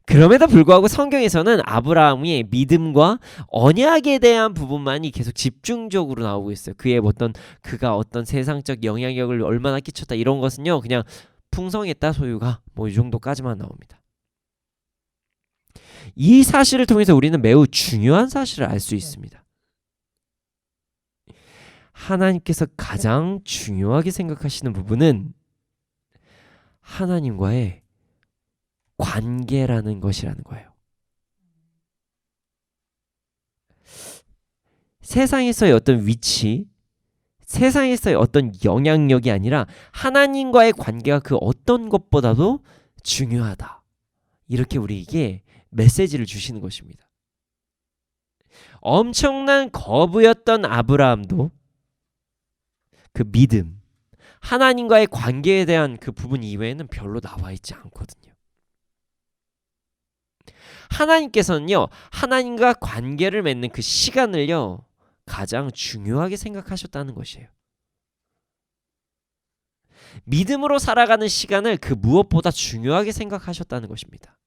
그럼에도 불구하고 성경에서는 아브라함의 믿음과 언약에 대한 부분만이 계속 집중적으로 나오고 있어요. 그가 어떤 세상적 영향력을 얼마나 끼쳤다, 이런 것은요 그냥 풍성했다, 소유가 뭐 이 정도까지만 나옵니다. 이 사실을 통해서 우리는 매우 중요한 사실을 알 수 있습니다. 하나님께서 가장 중요하게 생각하시는 부분은 하나님과의 관계라는 것이라는 거예요. 세상에서의 어떤 위치, 세상에서의 어떤 영향력이 아니라 하나님과의 관계가 그 어떤 것보다도 중요하다. 이렇게 우리에게 메시지를 주시는 것입니다. 엄청난 거부였던 아브라함도 그 믿음, 하나님과의 관계에 대한 그 부분 이외에는 별로 나와 있지 않거든요. 하나님께서는요, 하나님과 관계를 맺는 그 시간을요, 가장 중요하게 생각하셨다는 것이에요. 믿음으로 살아가는 시간을 그 무엇보다 중요하게 생각하셨다는 것입니다.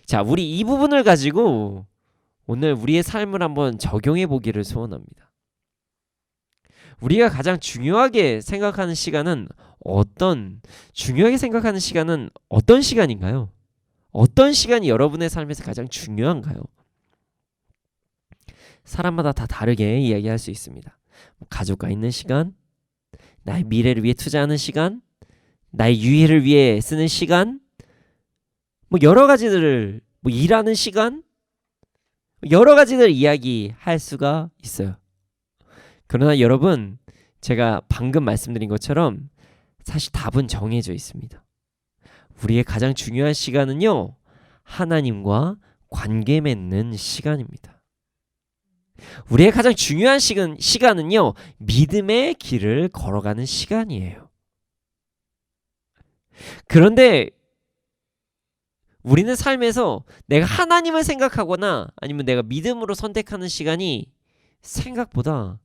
자, 우리 이 부분을 가지고 오늘 우리의 삶을 한번 적용해 보기를 소원합니다. 우리가 가장 중요하게 생각하는 시간은 어떤 시간인가요? 어떤 시간이 여러분의 삶에서 가장 중요한가요? 사람마다 다 다르게 이야기할 수 있습니다. 가족과 있는 시간, 나의 미래를 위해 투자하는 시간, 나의 유해를 위해 쓰는 시간, 여러 가지들을 일하는 시간, 여러 가지들 이야기할 수가 있어요. 그러나 여러분, 제가 방금 말씀드린 것처럼 사실 답은 정해져 있습니다. 우리의 가장 중요한 시간은요, 하나님과 관계 맺는 시간입니다. 우리의 가장 중요한 시간은요, 믿음의 길을 걸어가는 시간이에요. 그런데 우리는 삶에서 내가 하나님을 생각하거나 아니면 내가 믿음으로 선택하는 시간이 생각보다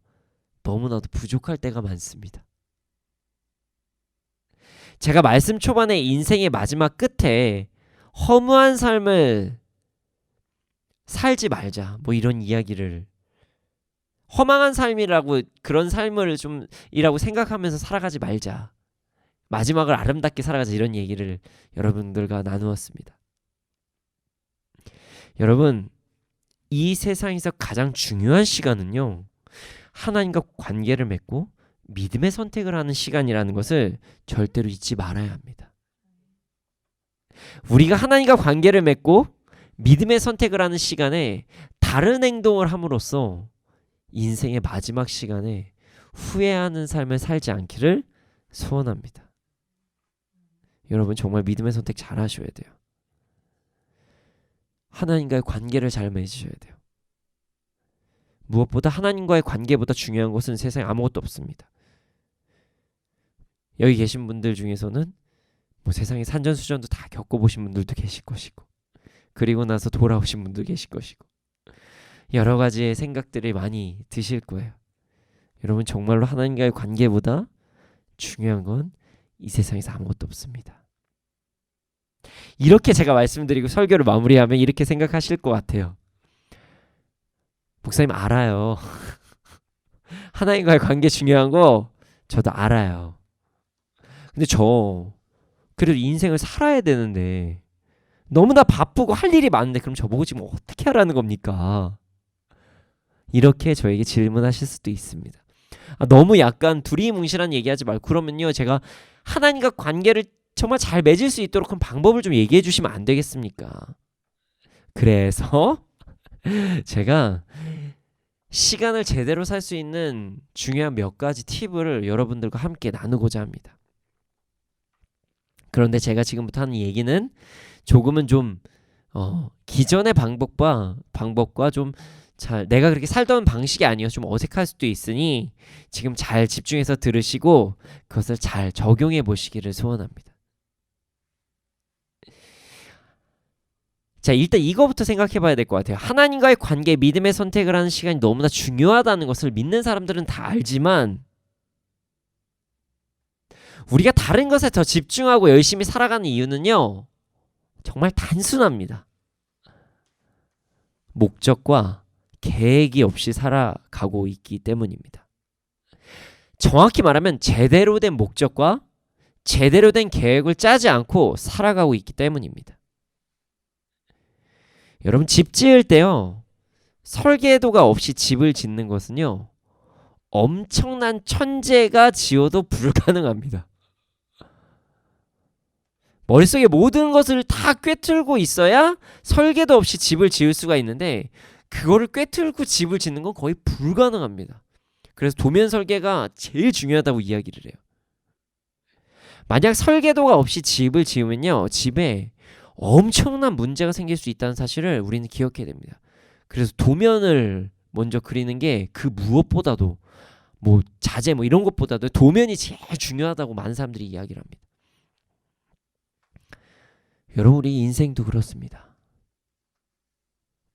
너무나도 부족할 때가 많습니다. 제가 말씀 초반에 인생의 마지막 끝에 허무한 삶을 살지 말자, 이런 이야기를, 허망한 삶이라고, 그런 삶을 이라고 생각하면서 살아가지 말자, 마지막을 아름답게 살아가자, 이런 얘기를 여러분들과 나누었습니다. 여러분, 이 세상에서 가장 중요한 시간은요, 하나님과 관계를 맺고 믿음의 선택을 하는 시간이라는 것을 절대로 잊지 말아야 합니다. 우리가 하나님과 관계를 맺고 믿음의 선택을 하는 시간에 다른 행동을 함으로써 인생의 마지막 시간에 후회하는 삶을 살지 않기를 소원합니다. 여러분, 정말 믿음의 선택 잘 하셔야 돼요. 하나님과의 관계를 잘 맺으셔야 돼요. 무엇보다 하나님과의 관계보다 중요한 것은 세상에 아무것도 없습니다. 여기 계신 분들 중에서는 세상의 산전수전도 다 겪어보신 분들도 계실 것이고, 그리고 나서 돌아오신 분도 계실 것이고, 여러 가지의 생각들이 많이 드실 거예요. 여러분, 정말로 하나님과의 관계보다 중요한 건 이 세상에서 아무것도 없습니다. 이렇게 제가 말씀드리고 설교를 마무리하면 이렇게 생각하실 것 같아요. 목사님, 알아요. 하나님과의 관계 중요한 거 저도 알아요. 근데 저 그래도 인생을 살아야 되는데 너무나 바쁘고 할 일이 많은데 그럼 저보고 지금 어떻게 하라는 겁니까? 이렇게 저에게 질문하실 수도 있습니다. 너무 약간 두리뭉실한 얘기하지 말고, 그러면요, 제가 하나님과 관계를 정말 잘 맺을 수 있도록 그런 방법을 좀 얘기해 주시면 안 되겠습니까? 그래서 제가 시간을 제대로 살 수 있는 중요한 몇 가지 팁을 여러분들과 함께 나누고자 합니다. 그런데 제가 지금부터 하는 얘기는 조금은 좀 기존의 방법과 좀 잘, 내가 그렇게 살던 방식이 아니어서 좀 어색할 수도 있으니 지금 잘 집중해서 들으시고 그것을 잘 적용해 보시기를 소원합니다. 자, 일단 이거부터 생각해 봐야 될 것 같아요. 하나님과의 관계, 믿음의 선택을 하는 시간이 너무나 중요하다는 것을 믿는 사람들은 다 알지만, 우리가 다른 것에 더 집중하고 열심히 살아가는 이유는요, 정말 단순합니다. 목적과 계획이 없이 살아가고 있기 때문입니다. 정확히 말하면 제대로 된 목적과 제대로 된 계획을 짜지 않고 살아가고 있기 때문입니다. 여러분, 집 지을 때요, 설계도가 없이 집을 짓는 것은요, 엄청난 천재가 지어도 불가능합니다. 머릿속에 모든 것을 다 꿰뚫고 있어야 설계도 없이 집을 지을 수가 있는데, 그거를 꿰뚫고 집을 짓는 건 거의 불가능합니다. 그래서 도면 설계가 제일 중요하다고 이야기를 해요. 만약 설계도가 없이 집을 지으면요, 집에 엄청난 문제가 생길 수 있다는 사실을 우리는 기억해야 됩니다. 그래서 도면을 먼저 그리는 게 그 무엇보다도 뭐 자재 뭐 이런 것보다도 도면이 제일 중요하다고 많은 사람들이 이야기를 합니다. 여러분, 우리 인생도 그렇습니다.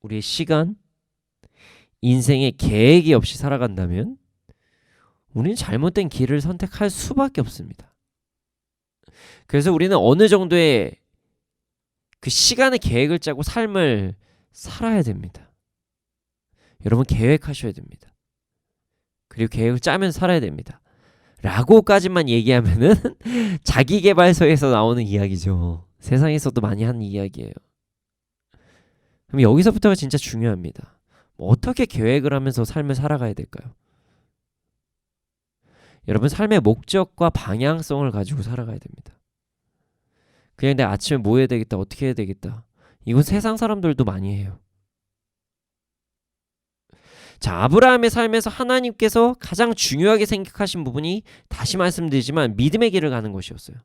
우리의 시간, 인생의 계획이 없이 살아간다면 우리는 잘못된 길을 선택할 수밖에 없습니다. 그래서 우리는 어느 정도의 그 시간의 계획을 짜고 삶을 살아야 됩니다. 여러분, 계획하셔야 됩니다. 그리고 계획을 짜면 살아야 됩니다. 라고까지만 얘기하면은 자기계발서에서 나오는 이야기죠. 세상에서도 많이 하는 이야기예요. 그럼 여기서부터가 진짜 중요합니다. 어떻게 계획을 하면서 삶을 살아가야 될까요? 여러분, 삶의 목적과 방향성을 가지고 살아가야 됩니다. 그냥 내가 아침에 뭐 해야 되겠다, 어떻게 해야 되겠다, 이건 세상 사람들도 많이 해요. 자, 아브라함의 삶에서 하나님께서 가장 중요하게 생각하신 부분이, 다시 말씀드리지만, 믿음의 길을 가는 것이었어요.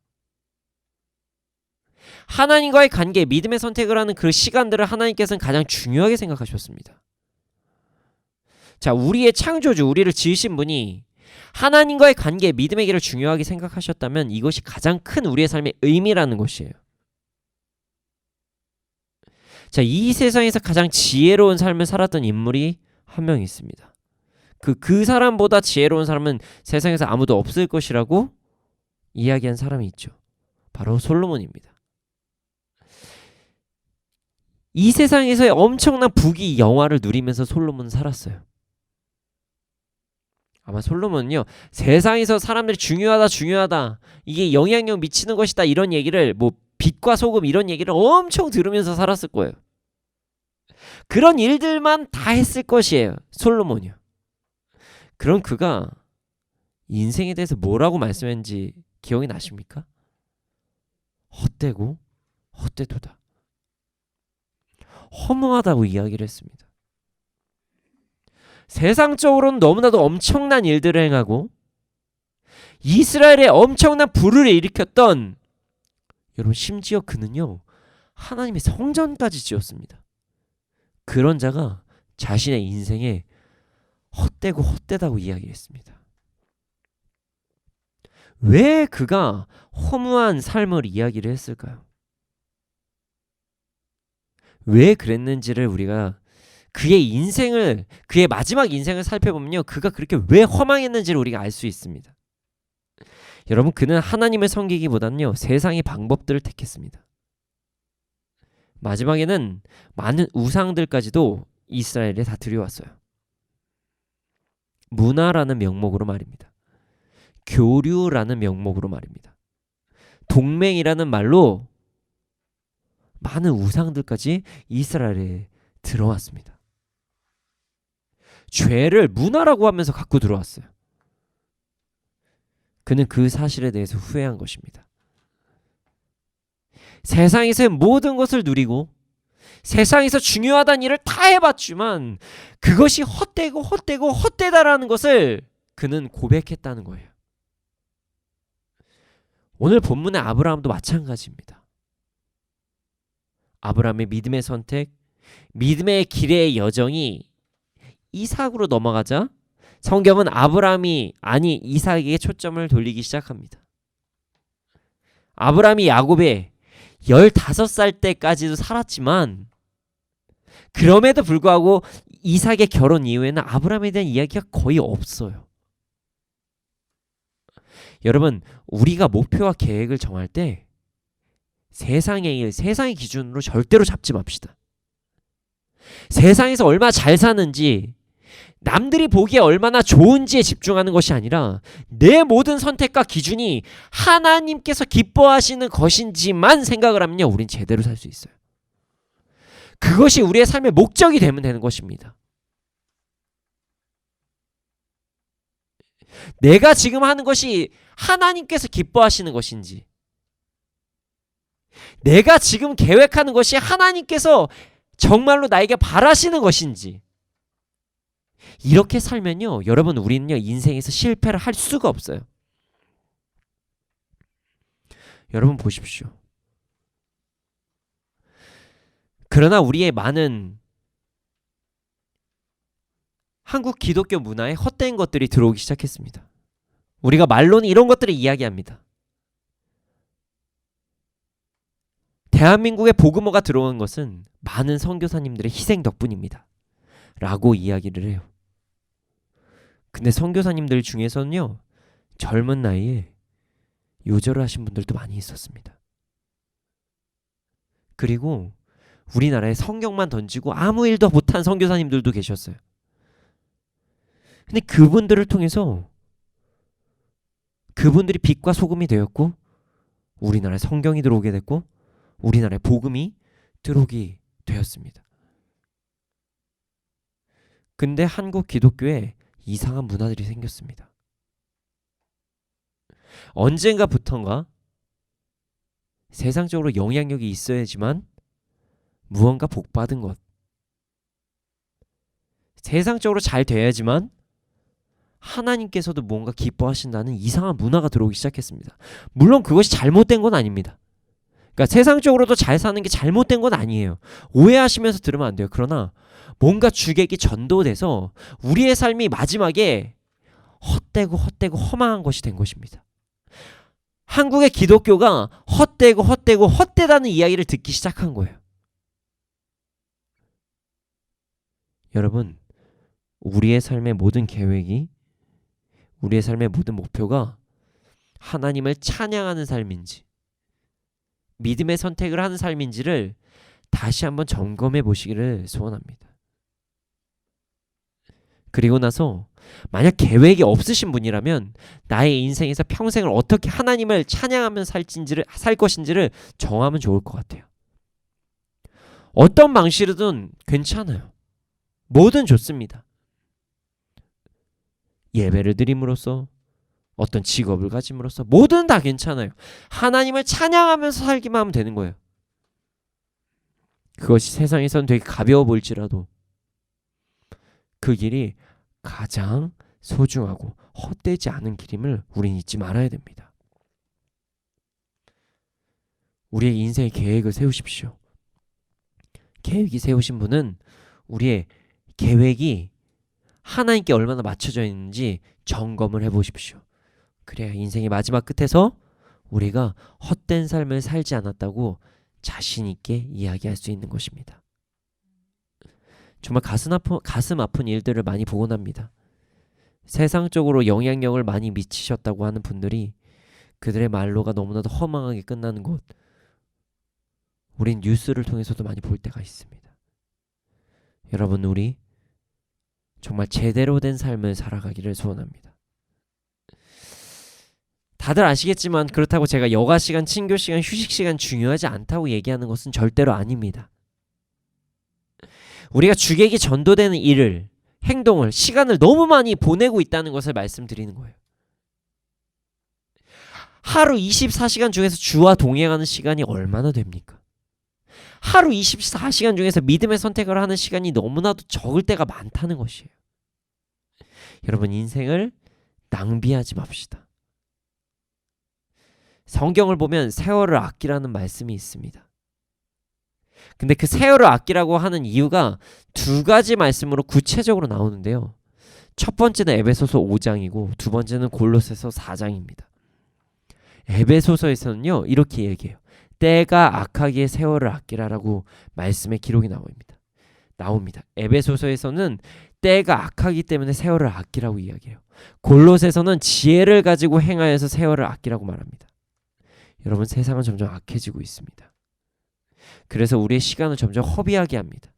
하나님과의 관계, 믿음의 선택을 하는 그 시간들을 하나님께서는 가장 중요하게 생각하셨습니다. 자, 우리의 창조주, 우리를 지으신 분이 하나님과의 관계, 믿음의 길을 중요하게 생각하셨다면 이것이 가장 큰 우리의 삶의 의미라는 것이에요. 자, 이 세상에서 가장 지혜로운 삶을 살았던 인물이 한 명 있습니다. 그 사람보다 지혜로운 사람은 세상에서 아무도 없을 것이라고 이야기한 사람이 있죠. 바로 솔로몬입니다. 이 세상에서의 엄청난 부귀 영화를 누리면서 솔로몬은 살았어요. 아마 솔로몬은요, 세상에서 사람들이 중요하다, 이게 영향력 미치는 것이다, 이런 얘기를, 뭐 빛과 소금 이런 얘기를 엄청 들으면서 살았을 거예요. 그런 일들만 다 했을 것이에요, 솔로몬이요. 그럼 그가 인생에 대해서 뭐라고 말씀했는지 기억이 나십니까? 헛되고 헛되도다, 허무하다고 이야기를 했습니다. 세상적으로는 너무나도 엄청난 일들을 행하고 이스라엘에 엄청난 불을 일으켰던, 여러분, 심지어 그는요, 하나님의 성전까지 지었습니다. 그런 자가 자신의 인생에 헛되고 헛되다고 이야기했습니다. 왜 그가 허무한 삶을 이야기를 했을까요? 왜 그랬는지를 우리가 그의 인생을, 그의 마지막 인생을 살펴보면요, 그가 그렇게 왜 허망했는지를 우리가 알 수 있습니다. 여러분, 그는 하나님을 섬기기보다는요, 세상의 방법들을 택했습니다. 마지막에는 많은 우상들까지도 이스라엘에 다 들여왔어요. 문화라는 명목으로 말입니다. 교류라는 명목으로 말입니다. 동맹이라는 말로 많은 우상들까지 이스라엘에 들어왔습니다. 죄를 문화라고 하면서 갖고 들어왔어요. 그는 그 사실에 대해서 후회한 것입니다. 세상에서의 모든 것을 누리고 세상에서 중요하다는 일을 다 해봤지만 그것이 헛되고 헛되다라는 것을 그는 고백했다는 거예요. 오늘 본문의 아브라함도 마찬가지입니다. 아브라함의 믿음의 선택, 믿음의 길의 여정이 이삭으로 넘어가자 성경은 아브라함이 아니 이삭에게 초점을 돌리기 시작합니다. 아브라함이 야곱의 15살 때까지도 살았지만 그럼에도 불구하고 이삭의 결혼 이후에는 아브라함에 대한 이야기가 거의 없어요. 여러분, 우리가 목표와 계획을 정할 때 세상의 일, 세상의 기준으로 절대로 잡지 맙시다. 세상에서 얼마나 잘 사는지, 남들이 보기에 얼마나 좋은지에 집중하는 것이 아니라 내 모든 선택과 기준이 하나님께서 기뻐하시는 것인지만 생각을 하면요, 우린 제대로 살 수 있어요. 그것이 우리의 삶의 목적이 되면 되는 것입니다. 내가 지금 하는 것이 하나님께서 기뻐하시는 것인지, 내가 지금 계획하는 것이 하나님께서 정말로 나에게 바라시는 것인지, 이렇게 살면요, 여러분, 우리는요 인생에서 실패를 할 수가 없어요. 여러분 보십시오. 그러나 우리의 많은 한국 기독교 문화에 헛된 것들이 들어오기 시작했습니다. 우리가 말로는 이런 것들을 이야기합니다. 대한민국에 복음화가 들어온 것은 많은 선교사님들의 희생 덕분입니다. 라고 이야기를 해요. 근데 선교사님들 중에서는요, 젊은 나이에 요절을 하신 분들도 많이 있었습니다. 그리고 우리나라에 성경만 던지고 아무 일도 못한 선교사님들도 계셨어요. 근데 그분들을 통해서 그분들이 빛과 소금이 되었고, 우리나라에 성경이 들어오게 됐고, 우리나라에 복음이 들어오게 되었습니다. 근데 한국 기독교에 이상한 문화들이 생겼습니다. 언젠가부턴가 세상적으로 영향력이 있어야지만 무언가 복받은 것, 세상적으로 잘 돼야지만 하나님께서도 무언가 기뻐하신다는 이상한 문화가 들어오기 시작했습니다. 물론 그것이 잘못된 건 아닙니다. 그러니까 세상적으로도 잘 사는 게 잘못된 건 아니에요. 오해하시면서 들으면 안 돼요. 그러나 뭔가 주객이 전도돼서 우리의 삶이 마지막에 헛되고 허망한 것이 된 것입니다. 한국의 기독교가 헛되다는 이야기를 듣기 시작한 거예요. 여러분, 우리의 삶의 모든 계획이, 우리의 삶의 모든 목표가 하나님을 찬양하는 삶인지, 믿음의 선택을 하는 삶인지를 다시 한번 점검해 보시기를 소원합니다. 그리고 나서 만약 계획이 없으신 분이라면 나의 인생에서 평생을 어떻게 하나님을 찬양하면서 살 것인지를 정하면 좋을 것 같아요. 어떤 방식이든 괜찮아요. 뭐든 좋습니다. 예배를 드림으로써, 어떤 직업을 가짐으로써, 뭐든 다 괜찮아요. 하나님을 찬양하면서 살기만 하면 되는 거예요. 그것이 세상에선 되게 가벼워 보일지라도 그 길이 가장 소중하고 헛되지 않은 길임을 우리는 잊지 말아야 됩니다. 우리의 인생의 계획을 세우십시오. 계획이 세우신 분은 우리의 계획이 하나님께 얼마나 맞춰져 있는지 점검을 해보십시오. 그래야 인생의 마지막 끝에서 우리가 헛된 삶을 살지 않았다고 자신 있게 이야기할 수 있는 것입니다. 정말 가슴 아픈 일들을 많이 보곤 합니다. 세상적으로 영향력을 많이 미치셨다고 하는 분들이 그들의 말로가 너무나도 허망하게 끝나는 것, 우린 뉴스를 통해서도 많이 볼 때가 있습니다. 여러분, 우리 정말 제대로 된 삶을 살아가기를 소원합니다. 다들 아시겠지만 그렇다고 제가 여가 시간, 친교 시간, 휴식 시간 중요하지 않다고 얘기하는 것은 절대로 아닙니다. 우리가 주객이 전도되는 일을, 행동을, 시간을 너무 많이 보내고 있다는 것을 말씀드리는 거예요. 하루 24시간 중에서 주와 동행하는 시간이 얼마나 됩니까? 하루 24시간 중에서 믿음의 선택을 하는 시간이 너무나도 적을 때가 많다는 것이에요. 여러분, 인생을 낭비하지 맙시다. 성경을 보면 세월을 아끼라는 말씀이 있습니다. 근데 그 세월을 아끼라고 하는 이유가 두 가지 말씀으로 구체적으로 나오는데요. 첫 번째는 에베소서 5장이고 두 번째는 골로새서 4장입니다. 에베소서에서는요, 이렇게 얘기해요. 때가 악하기에 세월을 아끼라라고 말씀의 기록이 나옵니다. 에베소서에서는 때가 악하기 때문에 세월을 아끼라고 이야기해요. 골로새서는 지혜를 가지고 행하여서 세월을 아끼라고 말합니다. 여러분, 세상은 점점 악해지고 있습니다. 그래서 우리의 시간을 점점 허비하게 합니다.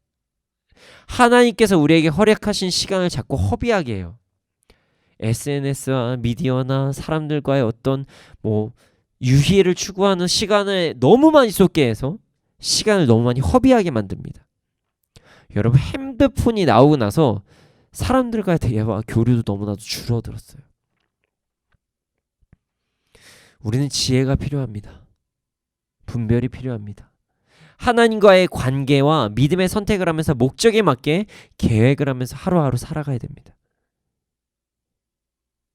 하나님께서 우리에게 허락하신 시간을 자꾸 허비하게 해요. SNS와 미디어나 사람들과의 어떤 유희를 추구하는 시간을 너무 많이 쏟게 해서 시간을 너무 많이 허비하게 만듭니다. 여러분, 핸드폰이 나오고 나서 사람들과의 대화, 교류도 너무나도 줄어들었어요. 우리는 지혜가 필요합니다. 분별이 필요합니다. 하나님과의 관계와 믿음의 선택을 하면서 목적에 맞게 계획을 하면서 하루하루 살아가야 됩니다.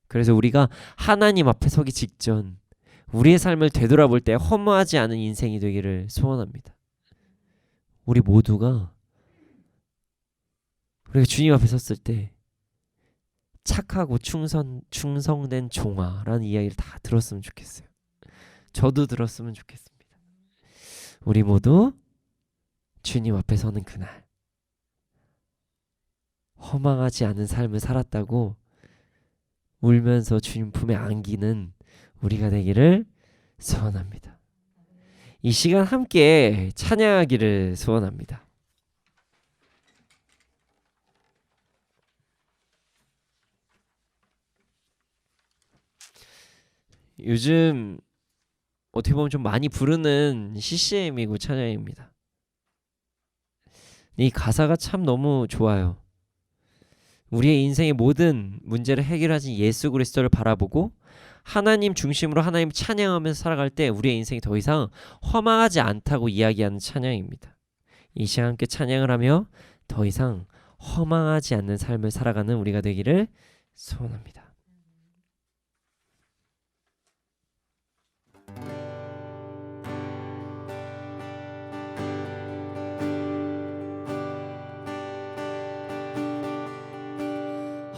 그래서 우리가 하나님 앞에 서기 직전 우리의 삶을 되돌아볼 때 허무하지 않은 인생이 되기를 소원합니다. 우리 모두가 우리가 주님 앞에 섰을 때 착하고 충성된 종아라는 이야기를 다 들었으면 좋겠어요. 저도 들었으면 좋겠습니다. 우리 모두 주님 앞에 서는 그날 허망하지 않은 삶을 살았다고 울면서 주님 품에 안기는 우리가 되기를 소원합니다. 이 시간 함께 찬양하기를 소원합니다. 요즘 어떻게 보면 좀 많이 부르는 CCM이고 찬양입니다. 이 가사가 참 너무 좋아요. 우리의 인생의 모든 문제를 해결하신 예수 그리스도를 바라보고 하나님 중심으로 하나님 찬양하면서 살아갈 때 우리의 인생이 더 이상 허망하지 않다고 이야기하는 찬양입니다. 이 시간 함께 찬양을 하며 더 이상 허망하지 않는 삶을 살아가는 우리가 되기를 소원합니다.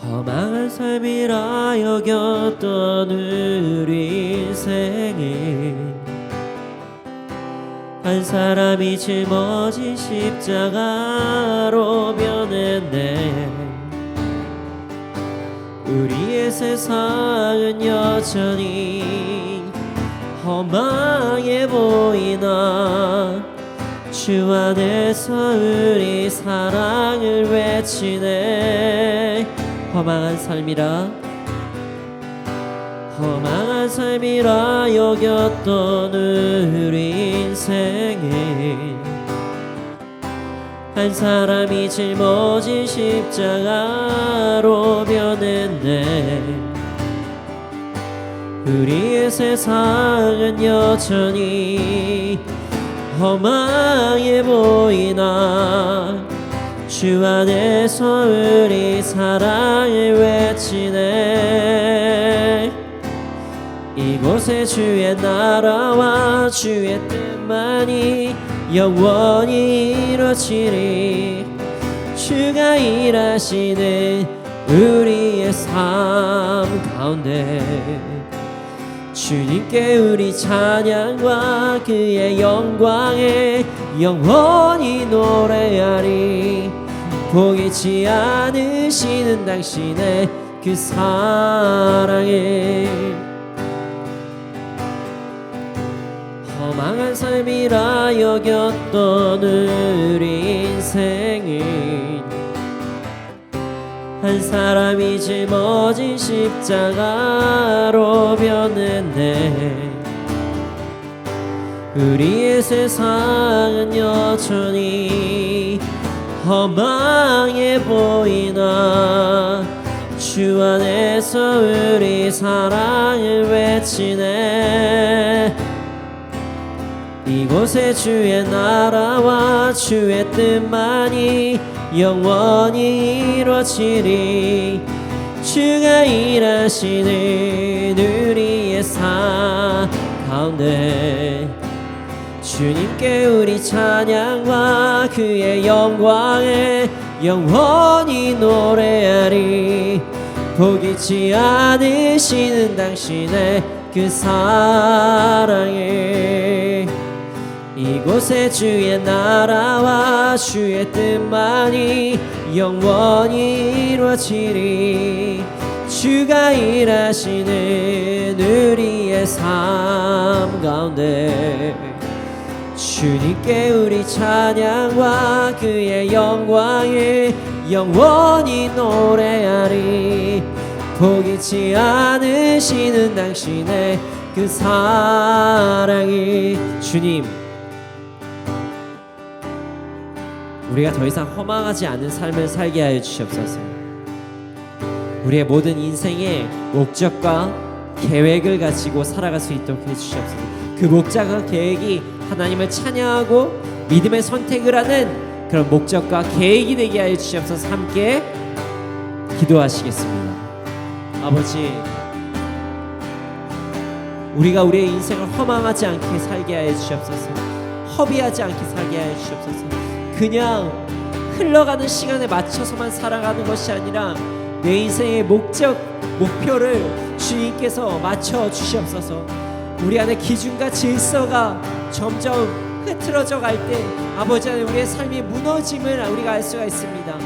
허망한 삶이라 여겼던 우리 인생에 한 사람이 짊어진 십자가로 변했네. 우리의 세상은 여전히 허망해 보이나 주 안에서 우리 사랑을 외치네. 허망한 삶이라 여겼던 우리 인생에 한 사람이 짊어진 십자가로 변했네. 우리의 세상은 여전히 허망해 보이나 주 안에서 우리 사랑을 외치네. 이곳에 주의 나라와 주의 뜻만이 영원히 이루어지리. 주가 일하시는 우리의 삶 가운데 주님께 우리 찬양과 그의 영광에 영원히 노래하리. 보이지 않으시는 당신의 그 사랑에 허망한 삶이라 여겼던 우리 인생은 한 사람이 짊어진 십자가로 변했네. 우리의 세상은 여전히 허망해 보이나 주 안에서 우리 사랑을 외치네. 이곳에 주의 나라와 주의 뜻만이 영원히 이루어지리. 주가 일하시는 우리의 삶 가운데 주님께 우리 찬양과 그의 영광에 영원히 노래하리. 포기치 않으시는 당신의 그 사랑에 이곳에 주의 나라와 주의 뜻만이 영원히 이루어지리. 주가 일하시는 우리의 삶 가운데 주님께 우리 찬양과 그의 영광에 영원히 노래하리. 포기치 않으시는 당신의 그 사랑이 주님, 우리가 더 이상 허망하지 않은 삶을 살게 하여 주시옵소서. 우리의 모든 인생의 목적과 계획을 가지고 살아갈 수 있도록 해주시옵소서. 그 목적과 계획이 하나님을 찬양하고 믿음의 선택을 하는 그런 목적과 계획이 되게 하여 주시옵소서. 함께 기도하시겠습니다. 아버지, 우리가 우리의 인생을 허망하지 않게 살게 하여 주시옵소서. 허비하지 않게 살게 하여 주시옵소서. 그냥 흘러가는 시간에 맞춰서만 살아가는 것이 아니라 내 인생의 목표를 주님께서 맞춰 주시옵소서. 우리 안에 기준과 질서가 점점 흐트러져 갈 때 아버지 하나님, 우리의 삶이 무너짐을 우리가 알 수가 있습니다.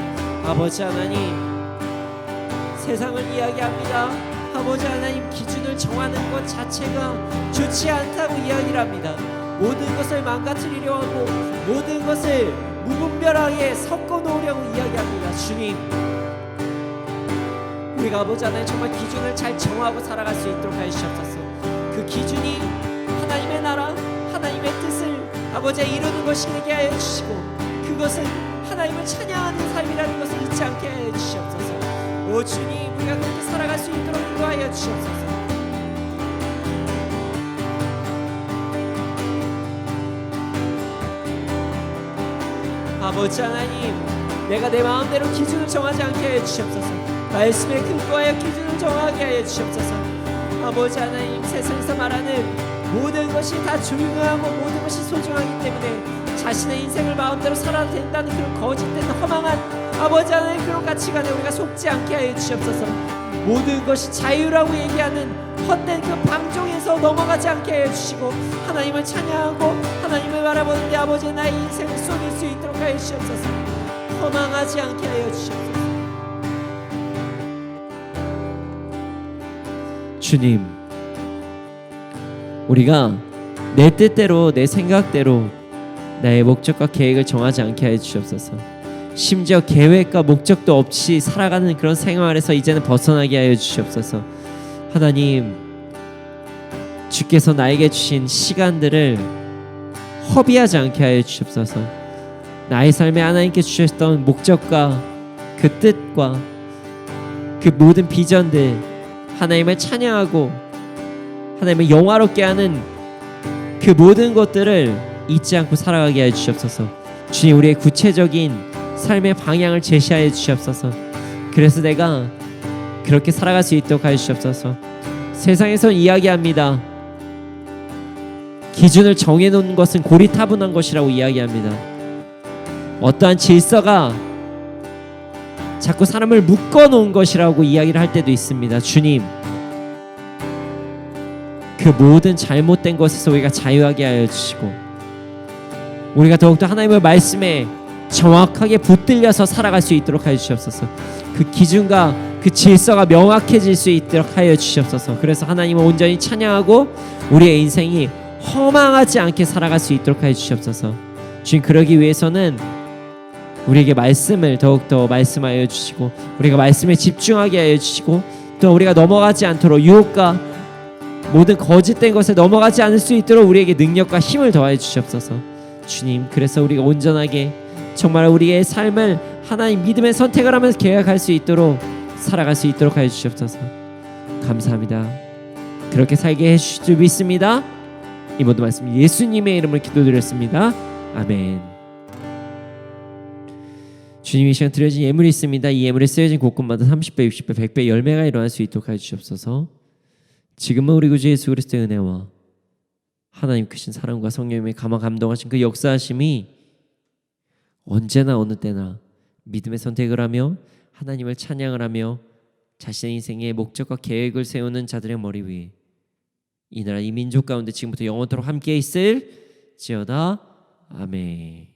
아버지 하나님, 세상을 이야기합니다. 아버지 하나님, 기준을 정하는 것 자체가 좋지 않다고 이야기를 합니다. 모든 것을 망가뜨리려 하고 모든 것을 무분별하게 섞어 놓으려고 이야기합니다. 주님, 우리가 아버지 하나님 정말 기준을 잘 정하고 살아갈 수 있도록 하시옵소서. 그 기준이 하나님의 나라, 하나님의 뜻을 아버지 이루는 것이 되게 하여 주시고, 그것은 하나님을 찬양하는 삶이라는 것을 잊지 않게 하여 주시옵소서. 오 주님, 우리가 그렇게 살아갈 수 있도록 인도하여 주시옵소서. 아버지 하나님, 내가 내 마음대로 기준을 정하지 않게 하여 주시옵소서. 말씀에 근거하여 기준을 정하게 하여 주시옵소서. 아버지 하나님, 세상에서 말하는 모든 것이 다 중요하고 모든 것이 소중하기 때문에 자신의 인생을 마음대로 살아도 된다는 그런 거짓된 허망한 아버지 하나님 그런 가치관에 우리가 속지 않게 하여 주시옵소서. 모든 것이 자유라고 얘기하는 헛된 그 방종에서 넘어가지 않게 하여 주시고, 하나님을 찬양하고 하나님을 바라보는데 아버지 나의 인생을 쏟을 수 있도록 하여 주시옵소서. 허망하지 않게 하여 주시옵소서. 주님, 우리가 내 뜻대로 내 생각대로 나의 목적과 계획을 정하지 않게 하여 주시옵소서. 심지어 계획과 목적도 없이 살아가는 그런 생활에서 이제는 벗어나게 하여 주시옵소서. 하나님, 주께서 나에게 주신 시간들을 허비하지 않게 하여 주시옵소서. 나의 삶에 하나님께 주셨던 목적과 그 뜻과 그 모든 비전들, 하나님을 찬양하고 하나님을 영화롭게 하는 그 모든 것들을 잊지 않고 살아가게 하여 주시옵소서. 주님, 우리의 구체적인 삶의 방향을 제시하여 주시옵소서. 그래서 내가 그렇게 살아갈 수 있도록 하여 주시옵소서. 세상에서 이야기합니다. 기준을 정해놓은 것은 고리타분한 것이라고 이야기합니다. 어떠한 질서가 자꾸 사람을 묶어놓은 것이라고 이야기를 할 때도 있습니다. 주님, 그 모든 잘못된 것에서 우리가 자유하게 하여 주시고, 우리가 더욱더 하나님의 말씀에 정확하게 붙들려서 살아갈 수 있도록 하여 주시옵소서. 그 기준과 그 질서가 명확해질 수 있도록 하여 주시옵소서. 그래서 하나님을 온전히 찬양하고 우리의 인생이 허망하지 않게 살아갈 수 있도록 하여 주시옵소서. 주님, 그러기 위해서는 우리에게 말씀을 더욱더 말씀하여 주시고, 우리가 말씀에 집중하게 하여 주시고, 또 우리가 넘어가지 않도록 유혹과 모든 거짓된 것에 넘어가지 않을 수 있도록 우리에게 능력과 힘을 더하여 주시옵소서. 주님, 그래서 우리가 온전하게 정말 우리의 삶을 하나님 믿음의 선택을 하면서 계획할 수 있도록 살아갈 수 있도록 하여 주시옵소서. 감사합니다. 그렇게 살게 해주실 줄 믿습니다. 이 모든 말씀 예수님의 이름으로 기도드렸습니다. 아멘. 주님이 시간 드려진 예물이 있습니다. 이 예물에 쓰여진 곳곳마다 30배, 60배, 100배 열매가 일어날 수 있도록 하여 주시옵소서. 지금은 우리 구주 예수 그리스도의 은혜와 하나님 크신 사랑과 성령님의 감동하신 그 역사하심이 언제나 어느 때나 믿음의 선택을 하며 하나님을 찬양을 하며 자신의 인생의 목적과 계획을 세우는 자들의 머리 위에 이 나라 이 민족 가운데 지금부터 영원토록 함께 있을지어다. 아멘.